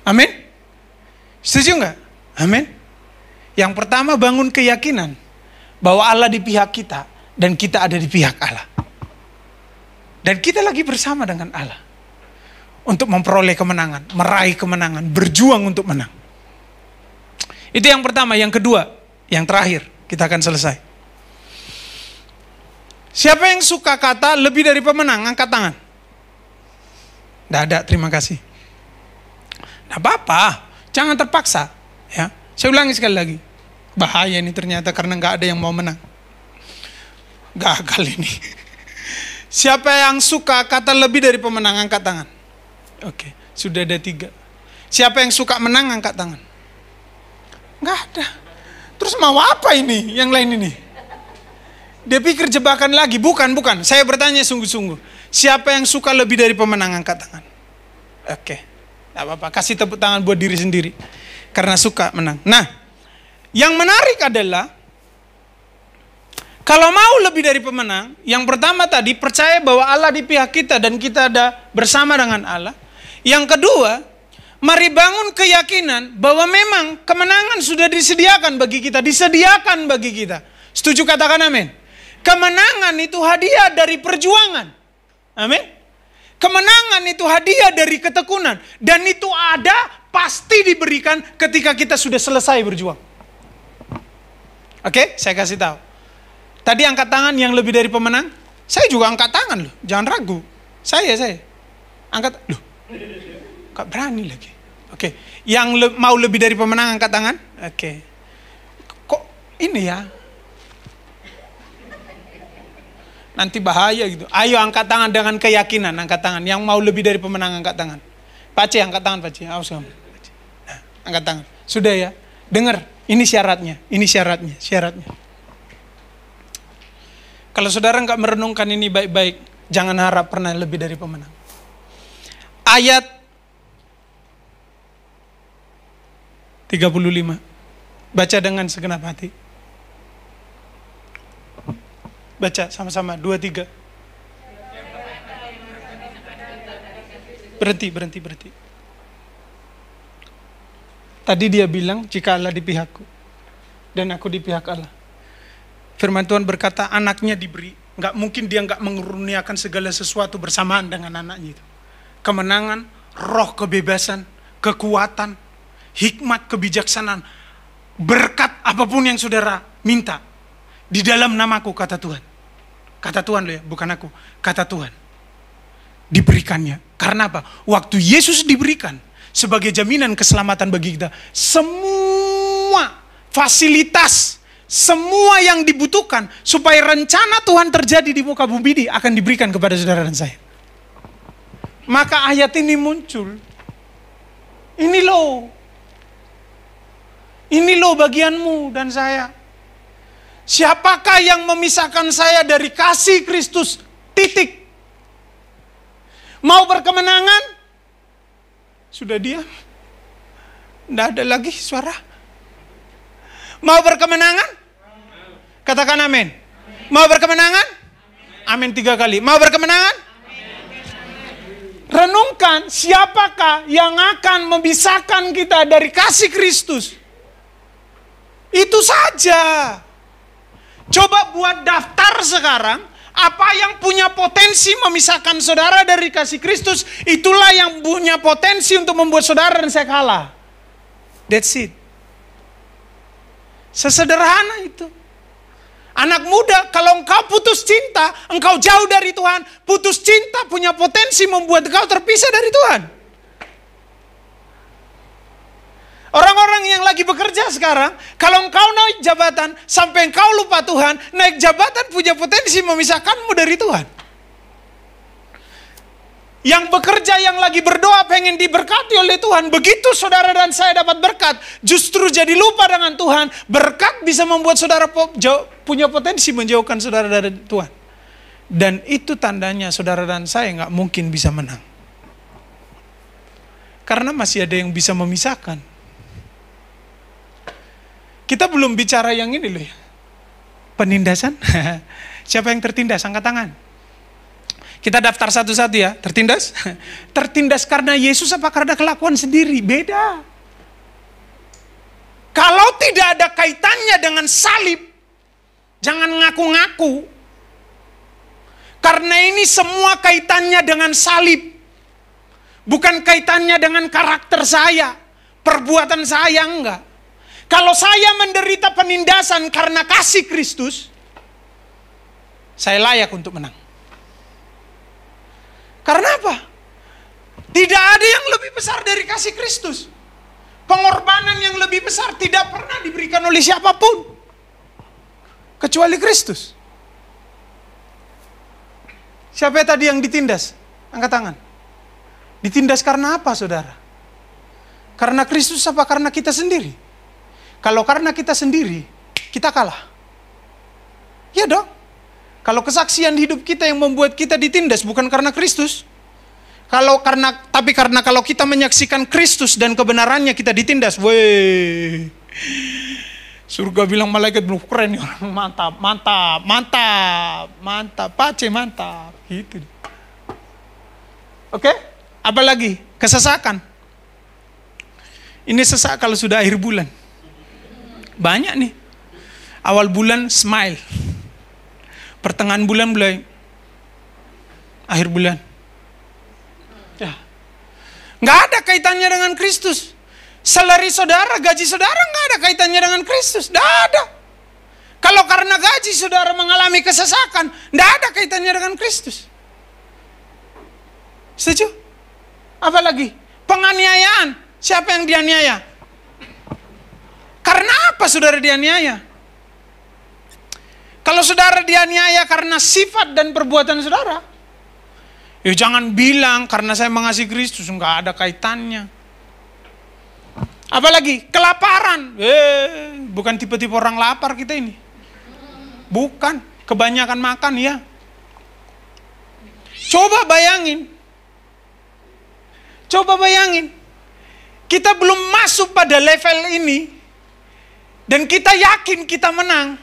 Amin? Setuju nggak? Amin? Yang pertama bangun keyakinan bahwa Allah di pihak kita dan kita ada di pihak Allah. Dan kita lagi bersama dengan Allah untuk memperoleh kemenangan, meraih kemenangan, berjuang untuk menang. Itu yang pertama. Yang kedua, yang terakhir, kita akan selesai. Siapa yang suka kata lebih dari pemenang, angkat tangan. Tidak ada, terima kasih. Tidak apa-apa, jangan terpaksa. Ya, saya ulangi sekali lagi. Bahaya ini ternyata karena nggak ada yang mau menang. Gagal ini. Siapa yang suka kata lebih dari pemenang, angkat tangan. Oke, sudah ada 3. Siapa yang suka menang, angkat tangan. Nggak ada. Terus mau apa ini, yang lain ini? Dia pikir jebakan lagi. Bukan. Saya bertanya sungguh-sungguh. Siapa yang suka lebih dari pemenang, angkat tangan. Oke, nggak apa-apa. Kasih tepuk tangan buat diri sendiri. Karena suka menang. Nah, yang menarik adalah kalau mau lebih dari pemenang, yang pertama tadi percaya bahwa Allah di pihak kita dan kita ada bersama dengan Allah. Yang kedua, mari bangun keyakinan bahwa memang kemenangan sudah disediakan bagi kita, disediakan bagi kita. Setuju, katakan amin. Kemenangan itu hadiah dari perjuangan. Amin. Kemenangan itu hadiah dari ketekunan. Dan itu ada, pasti diberikan ketika kita sudah selesai berjuang. Oke, saya kasih tahu. Tadi angkat tangan yang lebih dari pemenang. Saya juga angkat tangan loh, jangan ragu. Saya. Angkat, loh. Gak berani lagi. Oke, yang mau lebih dari pemenang angkat tangan. Oke. Kok ini ya? Nanti bahaya gitu. Ayo angkat tangan dengan keyakinan, angkat tangan. Yang mau lebih dari pemenang angkat tangan. Pace, angkat tangan Pace. Awas kamu. Nah, angkat tangan. Sudah ya. Dengar, ini syaratnya. Syaratnya. Kalau saudara nggak merenungkan ini baik-baik, jangan harap pernah lebih dari pemenang. Ayat 35. Baca dengan segenap hati. Baca sama-sama, 2, 3. Berhenti. Tadi dia bilang, jika Allah di pihakku dan aku di pihak Allah. Firman Tuhan berkata, anaknya diberi. Nggak mungkin dia nggak mengurniakan segala sesuatu bersamaan dengan anaknya itu. Kemenangan, roh kebebasan, kekuatan, hikmat, kebijaksanaan, berkat apapun yang saudara minta. Di dalam namaku, kata Tuhan. Kata Tuhan loh ya, bukan aku. Kata Tuhan. Diberikannya. Karena apa? Waktu Yesus diberikan sebagai jaminan keselamatan bagi kita, semua fasilitas, semua yang dibutuhkan supaya rencana Tuhan terjadi di muka bumi ini akan diberikan kepada saudara dan saya. Maka ayat ini muncul. Ini loh bagianmu dan saya. Siapakah yang memisahkan saya dari kasih Kristus? Titik. Mau berkemenangan? Sudah diam. Tidak ada lagi suara. Mau berkemenangan? Katakan amin. Mau berkemenangan? Amin 3 kali. Mau berkemenangan? Renungkan siapakah yang akan memisahkan kita dari kasih Kristus. Itu saja. Coba buat daftar sekarang, apa yang punya potensi memisahkan saudara dari kasih Kristus, itulah yang punya potensi untuk membuat saudara dan saya kalah. That's it. Sesederhana itu. Anak muda, kalau engkau putus cinta, engkau jauh dari Tuhan, putus cinta punya potensi membuat engkau terpisah dari Tuhan. Orang-orang yang lagi bekerja sekarang, kalau engkau naik jabatan sampai engkau lupa Tuhan, naik jabatan punya potensi memisahkanmu dari Tuhan. Yang bekerja, yang lagi berdoa pengen diberkati oleh Tuhan, begitu saudara dan saya dapat berkat, justru jadi lupa dengan Tuhan. Berkat bisa membuat saudara punya potensi menjauhkan saudara dari Tuhan. Dan itu tandanya saudara dan saya nggak mungkin bisa menang. Karena masih ada yang bisa memisahkan. Kita belum bicara yang ini loh ya. Penindasan. Siapa yang tertindas? Angkat tangan. Kita daftar satu-satu ya. Tertindas? Tertindas karena Yesus apa karena kelakuan sendiri? Beda. Kalau tidak ada kaitannya dengan salib, jangan ngaku-ngaku. Karena ini semua kaitannya dengan salib. Bukan kaitannya dengan karakter saya. Perbuatan saya enggak. Kalau saya menderita penindasan karena kasih Kristus, saya layak untuk menang. Karena apa? Tidak ada yang lebih besar dari kasih Kristus. Pengorbanan yang lebih besar tidak pernah diberikan oleh siapapun. Kecuali Kristus. Siapa tadi yang ditindas? Angkat tangan. Ditindas karena apa saudara? Karena Kristus apa karena kita sendiri? Kalau karena kita sendiri, kita kalah. Ya dong. Kalau kesaksian hidup kita yang membuat kita ditindas bukan karena Kristus. Tapi karena kalau kita menyaksikan Kristus dan kebenarannya kita ditindas. Weh. Surga bilang malaikat belum keren ya. Mantap. Pace mantap. Gitu. Oke? Apa lagi? Kesesakan. Ini sesak kalau sudah akhir bulan. Banyak nih. Awal bulan smile. Pertengahan bulan mulai. Akhir bulan. Ya. Nggak ada kaitannya dengan Kristus. Salary saudara, gaji saudara nggak ada kaitannya dengan Kristus. Nggak ada. Kalau karena gaji saudara mengalami kesesakan, nggak ada kaitannya dengan Kristus. Setuju? Apalagi? Penganiayaan. Siapa yang dianiaya? Karena apa saudara dianiaya? Kalau saudara dianiaya karena sifat dan perbuatan saudara, ya jangan bilang karena saya mengasihi Kristus, enggak ada kaitannya. Apalagi kelaparan. Bukan tipe-tipe orang lapar kita ini. Bukan, kebanyakan makan ya. Coba bayangin. Kita belum masuk pada level ini. Dan kita yakin kita menang.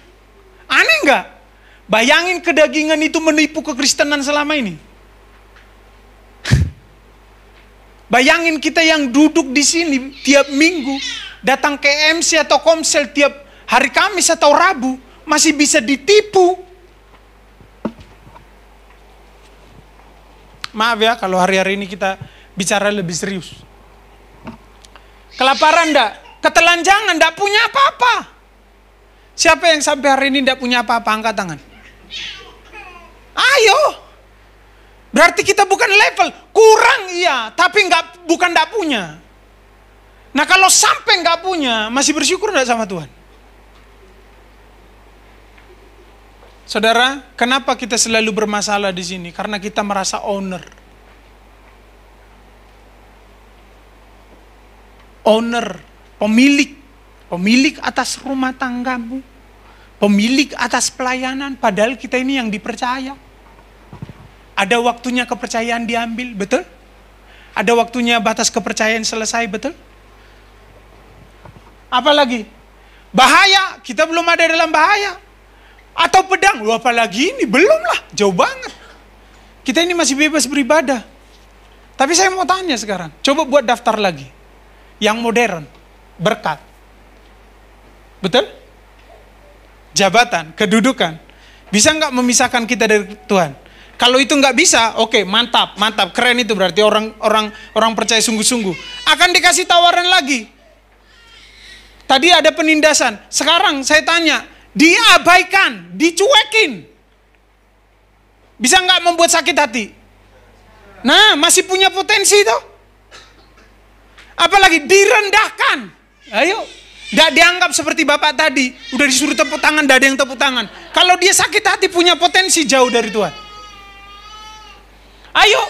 Aneh enggak? Bayangin kedagingan itu menipu kekristenan selama ini. Bayangin kita yang duduk di sini tiap minggu, datang ke MC atau komsel tiap hari Kamis atau Rabu, masih bisa ditipu. Maaf ya kalau hari-hari ini kita bicara lebih serius. Kelaparan enggak? Ketelanjangan, tidak punya apa-apa. Siapa yang sampai hari ini tidak punya apa-apa? Angkat tangan. Ayo. Berarti kita bukan level. Kurang iya, tapi bukan tidak punya. Nah kalau sampai nggak punya, masih bersyukur nggak sama Tuhan? Saudara, kenapa kita selalu bermasalah di sini? Karena kita merasa owner. owner, pemilik atas rumah tanggamu, pemilik atas pelayanan, padahal kita ini yang dipercaya. Ada waktunya kepercayaan diambil, betul? Ada waktunya batas kepercayaan selesai, betul? Apalagi? Bahaya, kita belum ada dalam bahaya. Atau pedang, apalagi ini, belum lah, jauh banget. Kita ini masih bebas beribadah. Tapi saya mau tanya sekarang, coba buat daftar lagi. Yang modern, berkat. Betul? Jabatan, kedudukan. Bisa nggak memisahkan kita dari Tuhan? Kalau itu nggak bisa, oke, mantap, keren itu berarti orang percaya sungguh-sungguh. Akan dikasih tawaran lagi. Tadi ada penindasan, sekarang saya tanya, diabaikan, dicuekin. Bisa nggak membuat sakit hati? Nah, masih punya potensi toh. Apalagi direndahkan. Ayo, nggak dianggap seperti bapak tadi, udah disuruh tepuk tangan, nggak ada yang tepuk tangan. Kalau dia sakit hati punya potensi jauh dari Tuhan. Ayo,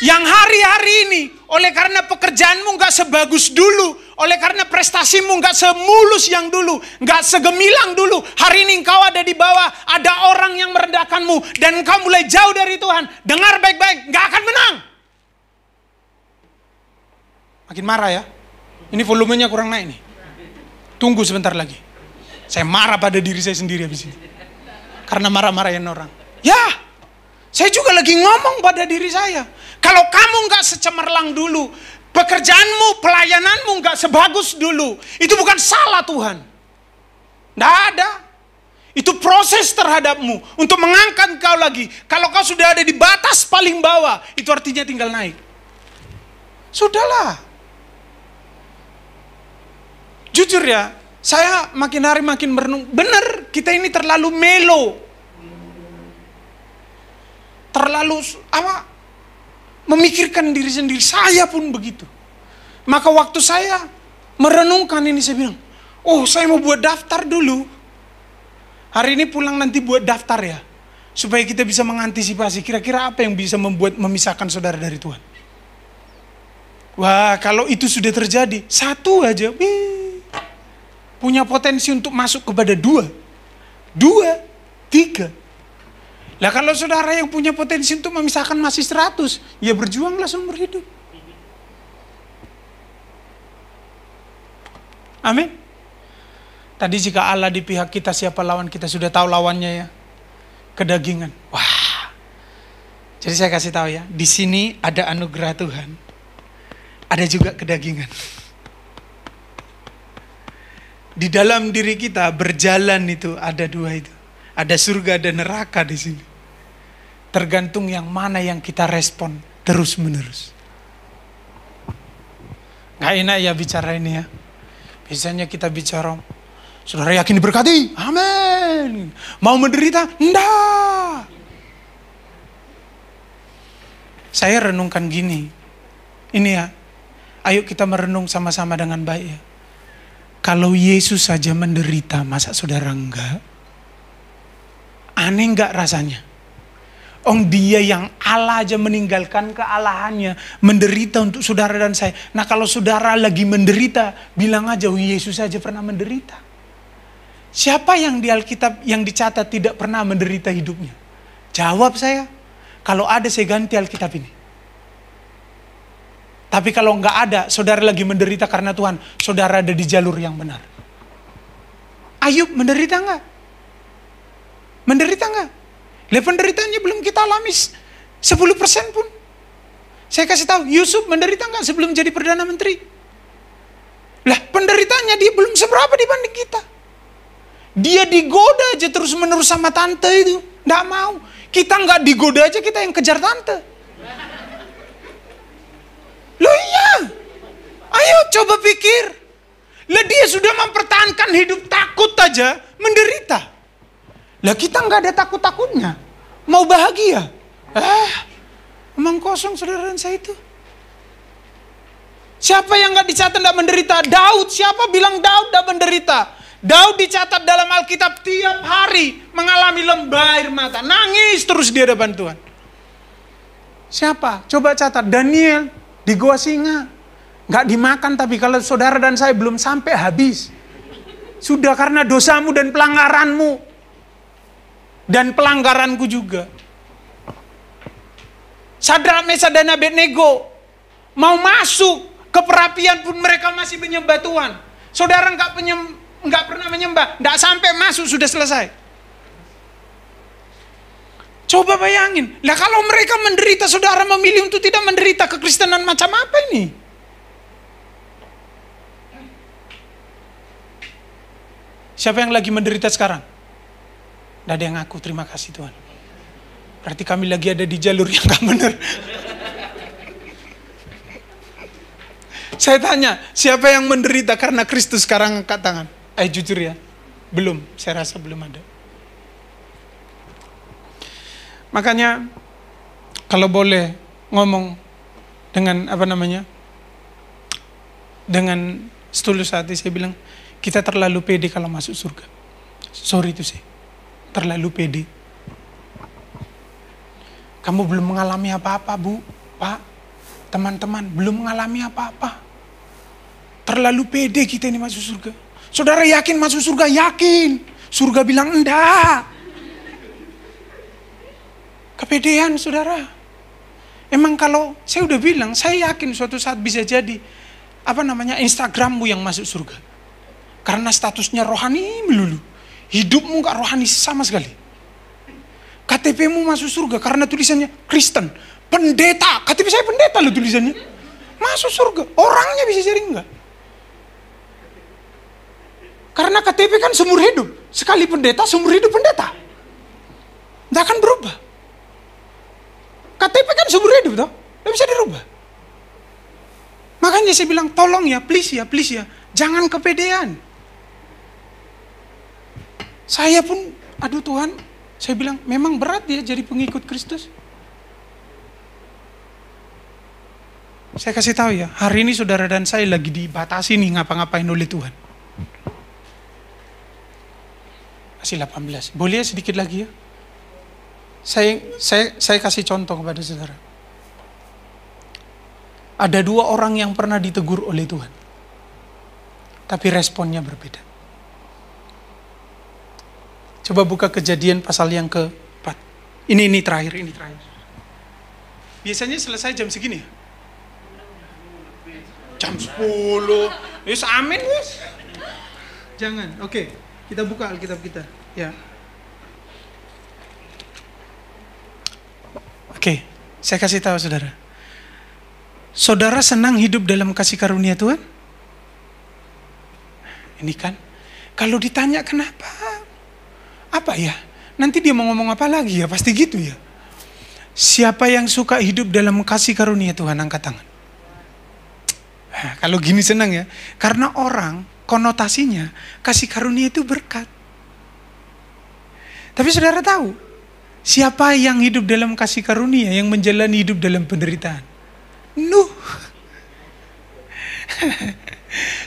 yang hari-hari ini, oleh karena pekerjaanmu nggak sebagus dulu, oleh karena prestasimu nggak semulus yang dulu, nggak segemilang dulu, hari ini engkau ada di bawah, ada orang yang merendahkanmu, dan engkau mulai jauh dari Tuhan. Dengar baik-baik, nggak akan menang. Makin marah ya, ini volumenya kurang naik nih. Tunggu sebentar lagi. Saya marah pada diri saya sendiri habis ini, karena marah-marahin orang. Ya, saya juga lagi ngomong pada diri saya. Kalau kamu nggak secemerlang dulu, pekerjaanmu, pelayananmu nggak sebagus dulu, itu bukan salah Tuhan. Nggak ada. Itu proses terhadapmu untuk mengangkat kau lagi. Kalau kau sudah ada di batas paling bawah, itu artinya tinggal naik. Sudahlah. Jujur ya, saya makin hari makin merenung. Benar, kita ini terlalu melo. Terlalu memikirkan diri sendiri. Saya pun begitu. Maka waktu saya merenungkan ini, saya bilang, oh, saya mau buat daftar dulu. Hari ini pulang nanti buat daftar ya, supaya kita bisa mengantisipasi kira-kira apa yang bisa memisahkan saudara dari Tuhan. Wah, kalau itu sudah terjadi, satu aja punya potensi untuk masuk kepada dua, tiga. Lah kalau saudara yang punya potensi untuk memisahkan masih 100, ya berjuanglah seumur hidup. Amin. Tadi jika Allah di pihak kita, siapa lawan kita? Sudah tahu lawannya ya. Kedagingan. Wah. Jadi saya kasih tahu ya, di sini ada anugerah Tuhan. Ada juga kedagingan. Di dalam diri kita berjalan itu ada dua itu. Ada surga dan neraka di sini. Tergantung yang mana yang kita respon terus-menerus. Gak enak ya bicara ini ya. Biasanya kita bicara, saudara yakin diberkati? Amin. Mau menderita? Enggak. Saya renungkan gini. Ini ya, ayo kita merenung sama-sama dengan baik ya. Kalau Yesus saja menderita, masa saudara enggak? Aneh enggak rasanya? Dia yang Allah aja meninggalkan kealahannya, menderita untuk saudara dan saya. Nah kalau saudara lagi menderita, bilang aja, Yesus saja pernah menderita. Siapa yang di Alkitab yang dicatat tidak pernah menderita hidupnya? Jawab saya, kalau ada saya ganti Alkitab ini. Tapi kalau nggak ada, saudara lagi menderita karena Tuhan, saudara ada di jalur yang benar. Ayub menderita nggak? Menderita nggak? Lihat penderitaannya belum kita alami 10% pun. Saya kasih tahu, Yusuf menderita nggak sebelum jadi Perdana Menteri? Lah penderitaannya dia belum seberapa dibanding kita. Dia digoda aja terus-menerus sama tante itu. Nggak mau. Kita nggak digoda aja, kita yang kejar tante. Loh iya. Ayo coba pikir. Lah dia sudah mempertahankan hidup takut aja, menderita. Lah kita nggak ada takut-takutnya, mau bahagia. Emang kosong saudara dan saya itu. Siapa yang nggak dicatat nggak menderita? Daud. Siapa bilang Daud nggak menderita? Daud dicatat dalam Alkitab tiap hari mengalami lembah air mata, nangis terus di hadapan Tuhan. Siapa? Coba catat. Daniel di gua singa, nggak dimakan, tapi kalau saudara dan saya belum sampai habis. Sudah karena dosamu dan pelanggaranmu. Dan pelanggaranku juga. Sadrak, Mesak, dan Abednego mau masuk ke perapian pun mereka masih menyembah Tuhan. Saudara nggak pernah menyembah, nggak sampai masuk sudah selesai. Coba bayangin, lah kalau mereka menderita, saudara memilih untuk tidak menderita, kekristenan macam apa ini? Siapa yang lagi menderita sekarang? Tidak ada yang ngaku, terima kasih Tuhan. Berarti kami lagi ada di jalur yang gak benar. Saya tanya, siapa yang menderita karena Kristus sekarang angkat tangan? Jujur ya, belum, saya rasa belum ada. Makanya kalau boleh ngomong dengan dengan setulus hati, saya bilang kita terlalu pede kalau masuk surga. Sorry itu sih, terlalu pede. Kamu belum mengalami apa-apa, Bu, Pak, teman-teman, belum mengalami apa-apa. Terlalu pede kita ini masuk surga. Saudara yakin masuk surga? Yakin. Surga bilang enggak. Kepedean, saudara. Emang kalau saya udah bilang, saya yakin suatu saat bisa jadi Instagrammu yang masuk surga. Karena statusnya rohani melulu. Hidupmu gak rohani sama sekali. KTPmu masuk surga karena tulisannya Kristen. Pendeta, KTP saya pendeta loh tulisannya. Masuk surga, orangnya bisa jadi enggak. Karena KTP kan seumur hidup. Sekali pendeta, seumur hidup pendeta. Tidak akan berubah. KTP kan seumur hidup toh, tidak bisa dirubah. Makanya saya bilang, tolong ya, please ya, jangan kepedean. Saya pun, aduh Tuhan, saya bilang, memang berat ya jadi pengikut Kristus. Saya kasih tahu ya, hari ini saudara dan saya lagi dibatasi nih ngapa-ngapain oleh Tuhan. Masih 18, boleh ya sedikit lagi ya? Saya kasih contoh kepada saudara. Ada 2 orang yang pernah ditegur oleh Tuhan, tapi responnya berbeda. Coba buka Kejadian pasal yang ke-4. Ini terakhir. Biasanya selesai jam segini ya? Jam 10. Yes, amin wes. Jangan. Oke, kita buka Alkitab kita. Ya. Oke, saya kasih tahu saudara. Saudara senang hidup dalam kasih karunia Tuhan? Ini kan, kalau ditanya kenapa? Apa ya? Nanti dia mau ngomong apa lagi ya? Pasti gitu ya. Siapa yang suka hidup dalam kasih karunia Tuhan, angkat tangan. Nah, kalau gini senang ya. Karena orang, konotasinya, kasih karunia itu berkat. Tapi saudara tahu, siapa yang hidup dalam kasih karunia, yang menjalani hidup dalam penderitaan? Nuh.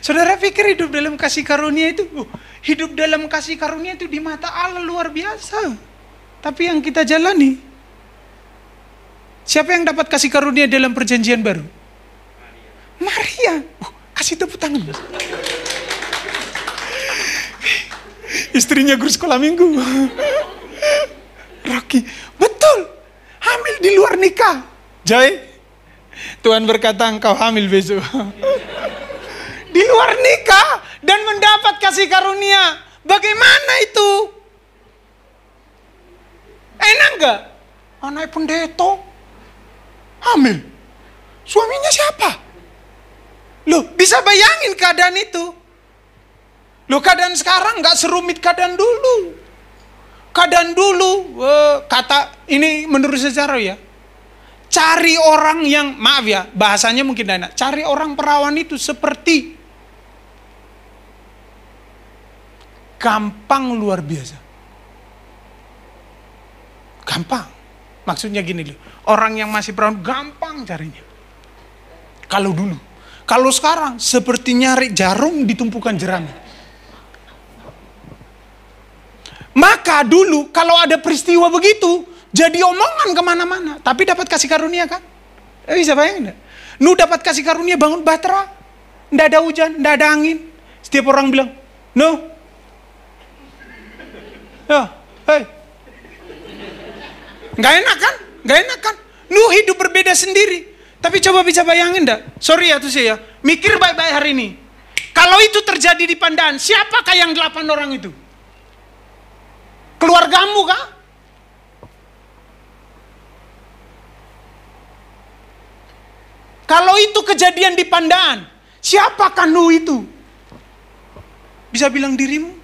Saudara pikir hidup dalam kasih karunia itu, hidup dalam kasih karunia itu di mata Allah luar biasa. Tapi yang kita jalani, siapa yang dapat kasih karunia dalam perjanjian baru? Maria. Kasih tepuk tangan. Istrinya guru sekolah minggu. Rocky, betul, hamil di luar nikah. Joy, Tuhan berkata engkau hamil besok. Di luar nikah dan mendapat kasih karunia. Bagaimana itu? Enak enggak? Anak pendeta hamil. Suaminya siapa? Loh, bisa bayangin keadaan itu? Loh, keadaan sekarang enggak serumit keadaan dulu. Keadaan dulu, kata ini menurut sejarah ya, cari orang yang, maaf ya, bahasanya mungkin tidak enak, cari orang perawan itu seperti gampang luar biasa. Gampang, maksudnya gini loh, orang yang masih perawan gampang carinya. Kalau dulu, kalau sekarang seperti nyari jarum di tumpukan jerami. Maka dulu kalau ada peristiwa begitu, jadi omongan kemana-mana. Tapi dapat kasih karunia kan? Bisa bayangin gak? Nuh dapat kasih karunia bangun bahtera. Nggak ada hujan, nggak ada angin. Setiap orang bilang, Nuh. Ya, hei. Nggak enak kan? Nggak enak kan? Nuh hidup berbeda sendiri. Tapi coba bisa bayangin enggak? Sorry ya tuh saya, mikir baik-baik hari ini. Kalau itu terjadi di Pandaan, siapakah yang 8 orang itu? Keluargamu kah? Kalau itu kejadian di Pandaan, siapakah Nuh itu? Bisa bilang dirimu?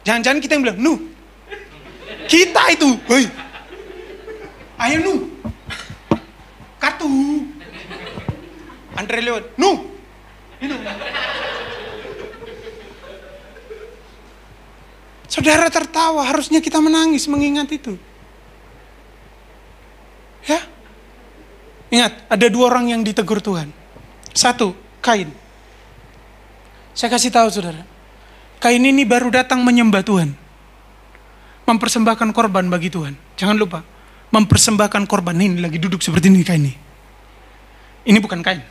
Jangan-jangan kita yang bilang, Nuh. Kita itu, hei. Ayo Nuh. Kartu. Andre lewat, Nuh. Ini. Saudara tertawa, harusnya kita menangis mengingat itu. Ya. Ingat, ada 2 orang yang ditegur Tuhan. 1, Kain. Saya kasih tahu saudara. Kain ini baru datang menyembah Tuhan. Mempersembahkan korban bagi Tuhan. Jangan lupa, mempersembahkan korban. Ini lagi duduk seperti ini Kain ini. Ini bukan Kain.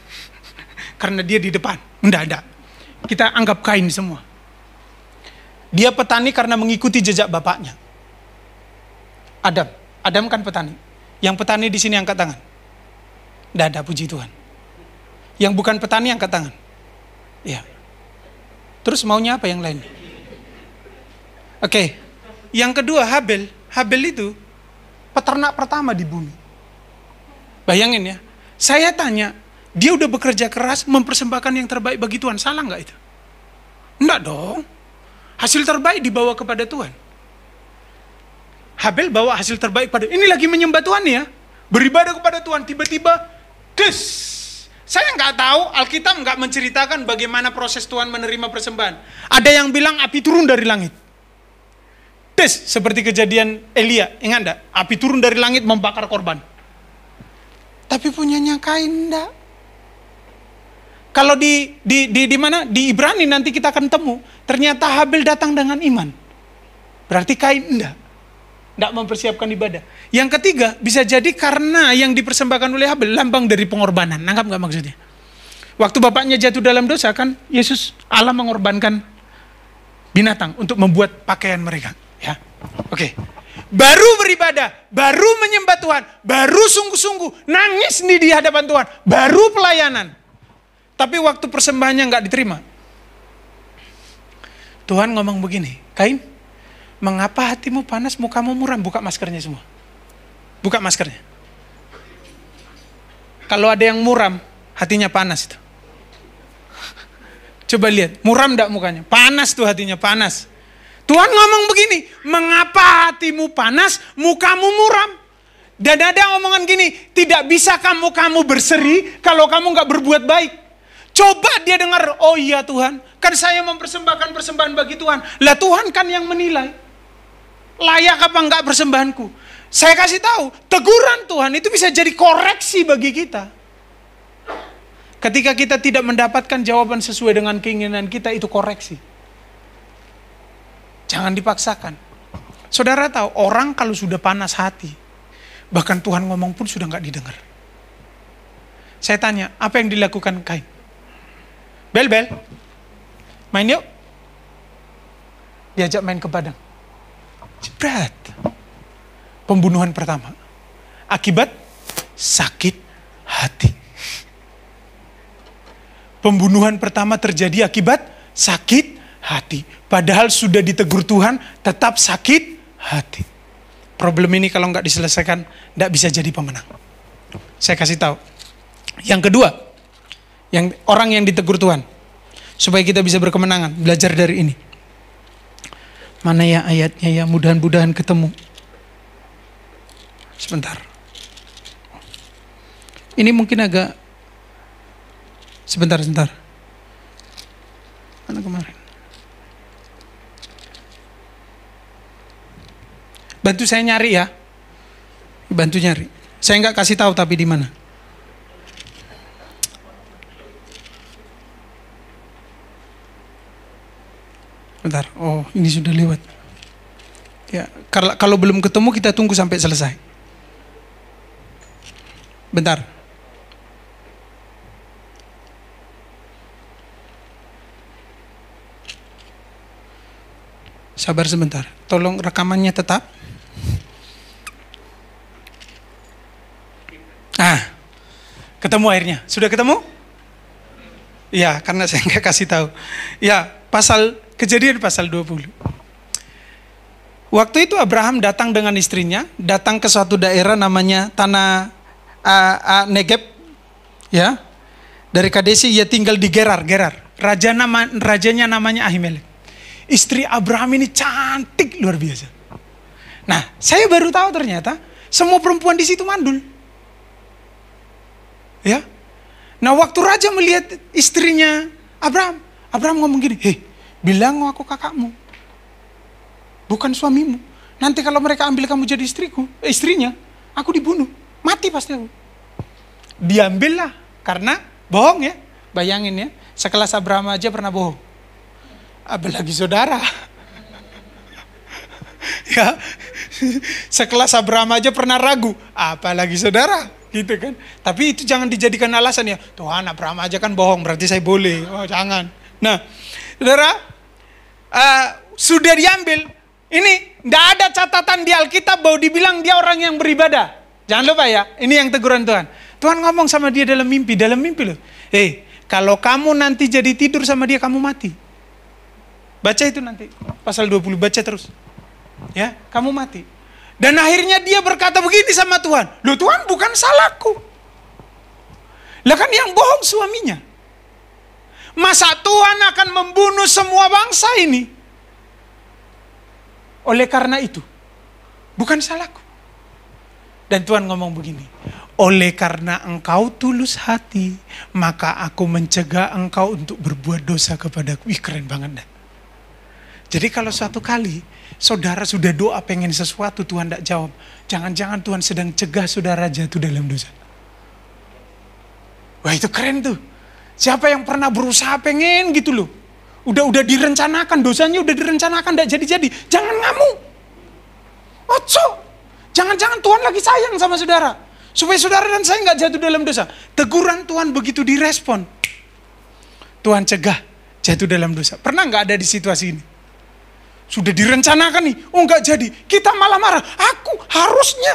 Karena dia di depan. Enggak ada. Kita anggap Kain semua. Dia petani karena mengikuti jejak bapaknya. Adam. Adam kan petani. Yang petani di sini angkat tangan. Enggak ada, puji Tuhan. Yang bukan petani angkat tangan. Ya. Terus maunya apa yang lain? Oke. Yang kedua Habel. Habel itu peternak pertama di bumi. Bayangin ya. Saya tanya, dia udah bekerja keras mempersembahkan yang terbaik bagi Tuhan. Salah nggak itu? Enggak dong. Hasil terbaik dibawa kepada Tuhan. Habel bawa hasil terbaik pada. Ini lagi menyembah Tuhan ya. Beribadah kepada Tuhan. Tiba-tiba, des. Saya nggak tahu, Alkitab nggak menceritakan bagaimana proses Tuhan menerima persembahan. Ada yang bilang api turun dari langit. Des, seperti kejadian Elia. Ingat enggak? Api turun dari langit membakar korban. Tapi punyanya Kain enggak. Kalau di mana? Di Ibrani nanti kita akan temu. Ternyata Habel datang dengan iman. Berarti Kain enggak mempersiapkan ibadah. Yang ketiga, bisa jadi karena yang dipersembahkan oleh Habel lambang dari pengorbanan. Nangkap nggak maksudnya? Waktu bapaknya jatuh dalam dosa kan, Yesus Allah mengorbankan binatang untuk membuat pakaian mereka. Ya, oke. Baru beribadah, baru menyembah Tuhan, baru sungguh-sungguh nangis di hadapan Tuhan, baru pelayanan. Tapi waktu persembahannya nggak diterima. Tuhan ngomong begini, Kain, mengapa hatimu panas, mukamu muram? Buka maskernya semua. Buka maskernya. Kalau ada yang muram, hatinya panas itu. Coba lihat, muram enggak mukanya? Panas tuh hatinya, panas. Tuhan ngomong begini, mengapa hatimu panas, mukamu muram? Dan ada omongan gini, tidak bisa kamu berseri kalau kamu nggak berbuat baik. Coba dia dengar, oh iya Tuhan, kan saya mempersembahkan persembahan bagi Tuhan. Lah Tuhan kan yang menilai. Layak apa enggak persembahanku? Saya kasih tahu, teguran Tuhan itu bisa jadi koreksi bagi kita. Ketika kita tidak mendapatkan jawaban sesuai dengan keinginan kita, itu koreksi. Jangan dipaksakan. Saudara tahu, orang kalau sudah panas hati, bahkan Tuhan ngomong pun sudah enggak didengar. Saya tanya, apa yang dilakukan Kain? Bel, main yuk. Diajak main ke padang. Jebret. Pembunuhan pertama. Akibat sakit hati. Pembunuhan pertama terjadi akibat sakit hati. Padahal sudah ditegur Tuhan, tetap sakit hati. Problem ini kalau nggak diselesaikan, nggak bisa jadi pemenang. Saya kasih tahu. Yang kedua, yang orang yang ditegur Tuhan, supaya kita bisa berkemenangan, belajar dari ini. Mana ya ayatnya ya, mudah-mudahan ketemu. Sebentar. Ini mungkin agak sebentar. Mana kemarin? Bantu saya nyari ya. Bantu nyari. Saya nggak kasih tahu tapi di mana. Bentar. Oh, ini sudah lewat. Ya, kalau belum ketemu kita tunggu sampai selesai. Bentar. Sabar sebentar. Tolong rekamannya tetap. Ketemu airnya. Sudah ketemu? Ya, karena saya nggak kasih tahu. Ya, Kejadian pasal 20. Waktu itu Abraham datang dengan istrinya, datang ke suatu daerah namanya tanah Negeb, ya. Dari Kadesi ia tinggal di Gerar. Rajanya namanya Ahimelek. Istri Abraham ini cantik luar biasa. Nah, saya baru tahu ternyata semua perempuan di situ mandul. Ya. Nah, waktu raja melihat istrinya Abraham ngomong gini, "Hei, bilang aku kakakmu, bukan suamimu. Nanti kalau mereka ambil kamu jadi istrinya, aku dibunuh, mati pasti aku." Diambillah, karena bohong ya. Bayangin ya, sekelas Abraham aja pernah bohong, apalagi saudara. Ya, sekelas Abraham aja pernah ragu, apalagi saudara, gitu kan. Tapi itu jangan dijadikan alasan ya, Tuhan, Abraham aja kan bohong, berarti saya boleh. Oh, jangan. Nah, saudara, sudah diambil. Ini tidak ada catatan di Alkitab bahwa dibilang dia orang yang beribadah. Jangan lupa ya, ini yang teguran Tuhan. Tuhan ngomong sama dia dalam mimpi loh. Kalau kamu nanti jadi tidur sama dia, kamu mati. Baca itu nanti, pasal 20, baca terus. Ya, kamu mati. Dan akhirnya dia berkata begini sama Tuhan, "Loh Tuhan, bukan salahku. Lah kan yang bohong suaminya. Masa Tuhan akan membunuh semua bangsa ini? Oleh karena itu, bukan salahku." Dan Tuhan ngomong begini, "Oleh karena engkau tulus hati, maka aku mencegah engkau untuk berbuat dosa kepadaku." Ih, keren banget dah. Jadi kalau suatu kali saudara sudah doa pengen sesuatu, Tuhan tidak jawab, jangan-jangan Tuhan sedang cegah saudara jatuh dalam dosa. Wah, itu keren tuh. Siapa yang pernah berusaha pengen gitu loh, udah direncanakan, dosanya udah direncanakan, tidak jadi-jadi, jangan ngamuk. Oco, jangan-jangan Tuhan lagi sayang sama saudara, supaya saudara dan saya nggak jatuh dalam dosa. Teguran Tuhan begitu direspon, Tuhan cegah jatuh dalam dosa. Pernah nggak ada di situasi ini? Sudah direncanakan nih, oh nggak jadi, kita malah marah. Aku harusnya,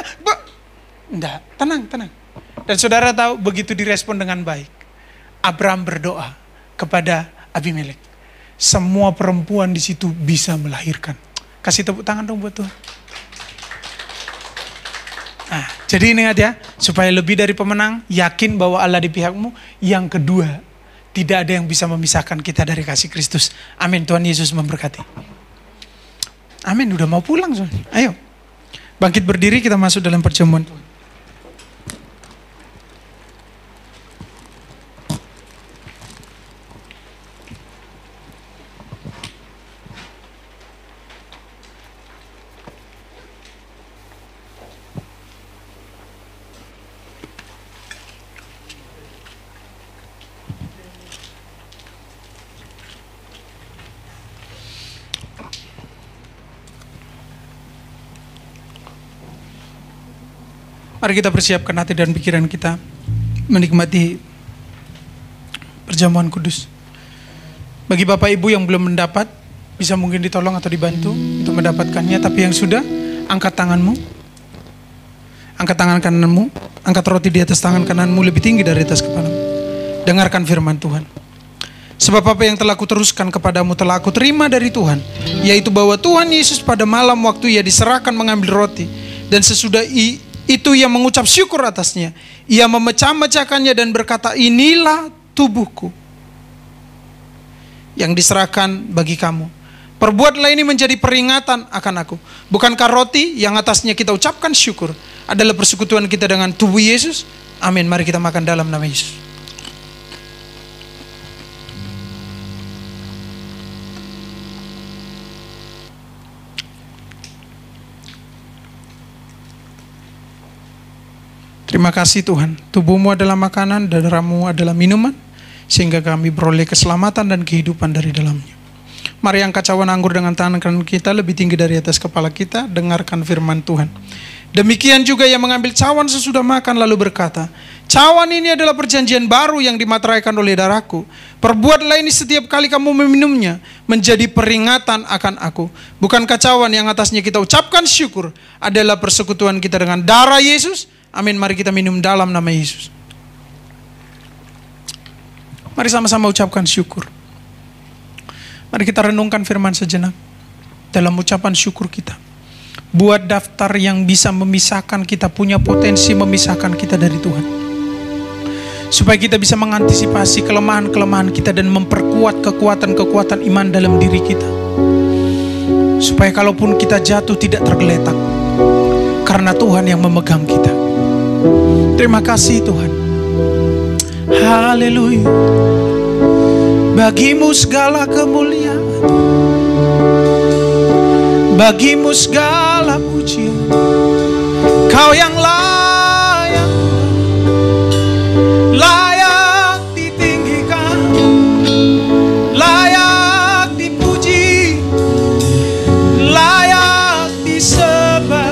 enggak, tenang. Dan saudara tahu begitu direspon dengan baik. Abraham berdoa kepada Abimelek. Semua perempuan di situ bisa melahirkan. Kasih tepuk tangan dong buat Tuhan. Nah, jadi ingat ya, supaya lebih dari pemenang, yakin bahwa Allah di pihakmu. Yang kedua, tidak ada yang bisa memisahkan kita dari kasih Kristus. Amin. Tuhan Yesus memberkati. Amin, udah mau pulang soalnya. Ayo, bangkit berdiri, kita masuk dalam perjamuan Tuhan. Mari kita persiapkan hati dan pikiran kita menikmati perjamuan kudus. Bagi Bapak Ibu yang belum mendapat, bisa mungkin ditolong atau dibantu untuk mendapatkannya. Tapi yang sudah, angkat tanganmu, angkat tangan kananmu, angkat roti di atas tangan kananmu lebih tinggi dari atas kepalamu. Dengarkan firman Tuhan. Sebab apa yang telah kuteruskan kepadamu telah aku terima dari Tuhan, yaitu bahwa Tuhan Yesus pada malam waktu ia diserahkan mengambil roti, dan sesudah itu ia mengucap syukur atasnya. Ia memecah-mecahkannya dan berkata, "Inilah tubuhku yang diserahkan bagi kamu. Perbuatlah ini menjadi peringatan akan aku." Bukankah roti yang atasnya kita ucapkan syukur adalah persekutuan kita dengan tubuh Yesus? Amin. Mari kita makan dalam nama Yesus. Terima kasih Tuhan, tubuhmu adalah makanan dan darahmu adalah minuman, sehingga kami beroleh keselamatan dan kehidupan dari dalamnya. Mari angkat cawan anggur dengan tangan kanan kita lebih tinggi dari atas kepala kita, dengarkan firman Tuhan. Demikian juga ia mengambil cawan sesudah makan lalu berkata, Cawan ini adalah perjanjian baru yang dimateraikan oleh darahku. Perbuatlah ini setiap kali kamu meminumnya, menjadi peringatan akan aku. Bukankah cawan yang atasnya kita ucapkan syukur adalah persekutuan kita dengan darah Yesus? Amin. Mari kita minum dalam nama Yesus. Mari sama-sama ucapkan syukur. Mari kita renungkan firman sejenak dalam ucapan syukur kita. Buat daftar yang bisa memisahkan kita, punya potensi memisahkan kita dari Tuhan. Supaya kita bisa mengantisipasi kelemahan-kelemahan kita dan memperkuat kekuatan-kekuatan iman dalam diri kita. Supaya kalaupun kita jatuh tidak tergeletak. Karena Tuhan yang memegang kita. Terima kasih Tuhan. Haleluya. Bagimu segala kemuliaan, bagimu segala pujian. Kau yang layak, layak ditinggikan, layak dipuji, layak disembah.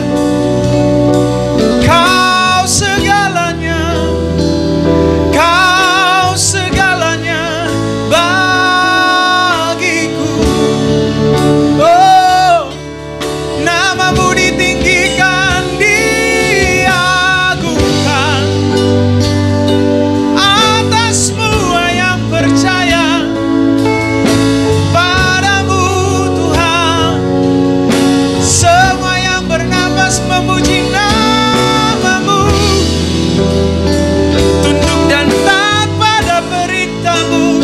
Kau segalanya, kau segalanya bagiku. Oh, namamu ditinggikan, diagungkan atas semua yang percaya padamu Tuhan. Semua yang bernapas memuji namamu, tunduk dan taat pada perintahmu.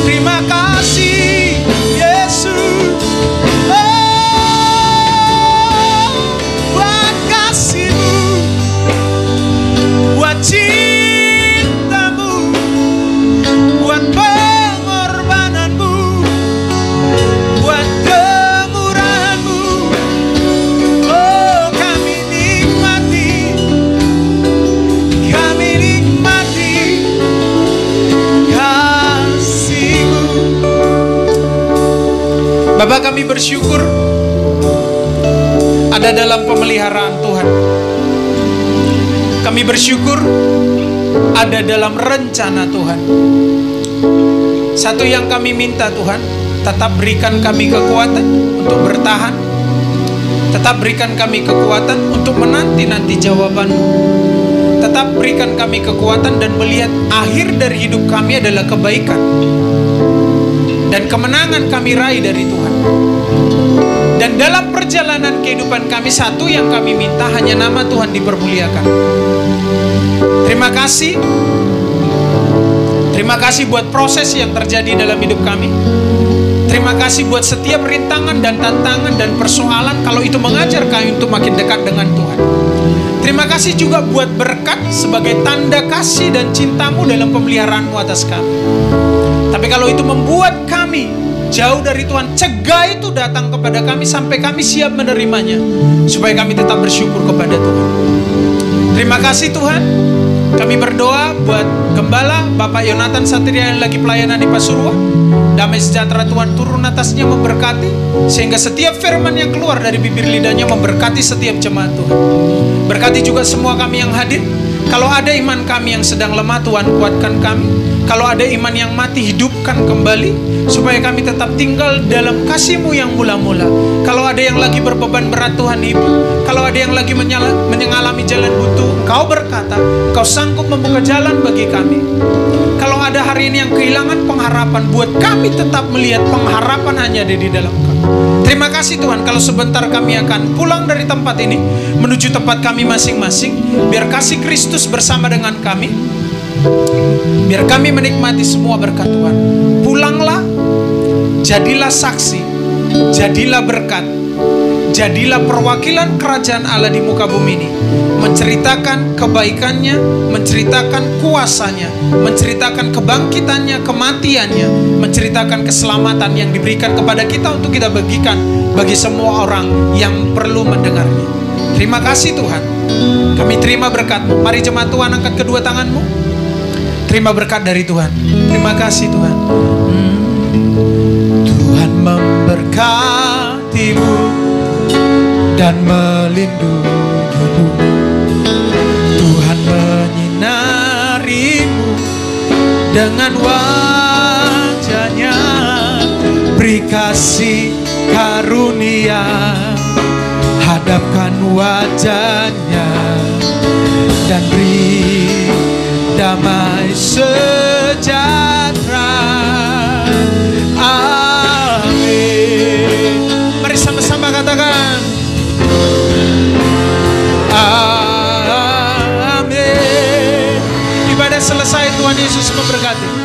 Terima kasih Yesus, buat kasih-Mu, buat cinta-Mu, buat pengorbanan-Mu, buat kemurahan-Mu. Oh, kami nikmati kasih-Mu. Bapa, kami bersyukur ada dalam pemeliharaan Tuhan. Kami bersyukur ada dalam rencana Tuhan. Satu yang kami minta Tuhan, tetap berikan kami kekuatan untuk bertahan. Tetap berikan kami kekuatan untuk menanti-nanti jawaban-Mu. Tetap berikan kami kekuatan dan melihat akhir dari hidup kami adalah kebaikan. Dan kemenangan kami raih dari Tuhan. Dan dalam perjalanan kehidupan kami, satu yang kami minta hanya nama Tuhan dipermuliakan. Terima kasih. Terima kasih buat proses yang terjadi dalam hidup kami. Terima kasih buat setiap rintangan dan tantangan dan persoalan, kalau itu mengajar kami untuk makin dekat dengan Tuhan. Terima kasih juga buat berkat sebagai tanda kasih dan cinta-Mu dalam pemeliharaan-Mu atas kami. Tapi kalau itu membuat kami jauh dari Tuhan, cegah itu datang kepada kami sampai kami siap menerimanya, supaya kami tetap bersyukur kepada Tuhan. Terima kasih Tuhan. Kami berdoa buat Gembala Bapak Yonatan Satria yang lagi pelayanan di Pasuruan. Damai sejahtera Tuhan turun atasnya, memberkati, sehingga setiap firman yang keluar dari bibir lidahnya memberkati setiap jemaat Tuhan. Berkati juga semua kami yang hadir. Kalau ada iman kami yang sedang lemah, Tuhan kuatkan kami. Kalau ada iman yang mati, hidupkan kembali, supaya kami tetap tinggal dalam kasih-Mu yang mula-mula. Kalau ada yang lagi berbeban berat, Tuhan hibur. Kalau ada yang lagi mengalami jalan buntu, Engkau berkata, Engkau sanggup membuka jalan bagi kami. Kalau ada hari ini yang kehilangan pengharapan, buat kami tetap melihat pengharapan hanya ada di dalam Engkau. Terima kasih Tuhan, kalau sebentar kami akan pulang dari tempat ini menuju tempat kami masing-masing. Biar kasih Kristus bersama dengan kami, biar kami menikmati semua berkat Tuhan. Pulanglah, jadilah saksi, jadilah berkat, jadilah perwakilan kerajaan Allah di muka bumi ini, menceritakan kebaikannya, menceritakan kuasanya, menceritakan kebangkitannya, kematiannya, menceritakan keselamatan yang diberikan kepada kita untuk kita bagikan bagi semua orang yang perlu mendengarnya. Terima kasih Tuhan, kami terima berkat-Mu. Mari jemaat Tuhan angkat kedua tanganmu, terima berkat dari Tuhan. Terima kasih Tuhan. Tuhan memberkatimu dan melindungimu. Tuhan dengan wajahnya, beri kasih karunia, hadapkan wajahnya, dan beri damai sejahtera. Amin. Mari sama-sama katakan amin. Ibadah selesai, Tuhan Yesus memberkati.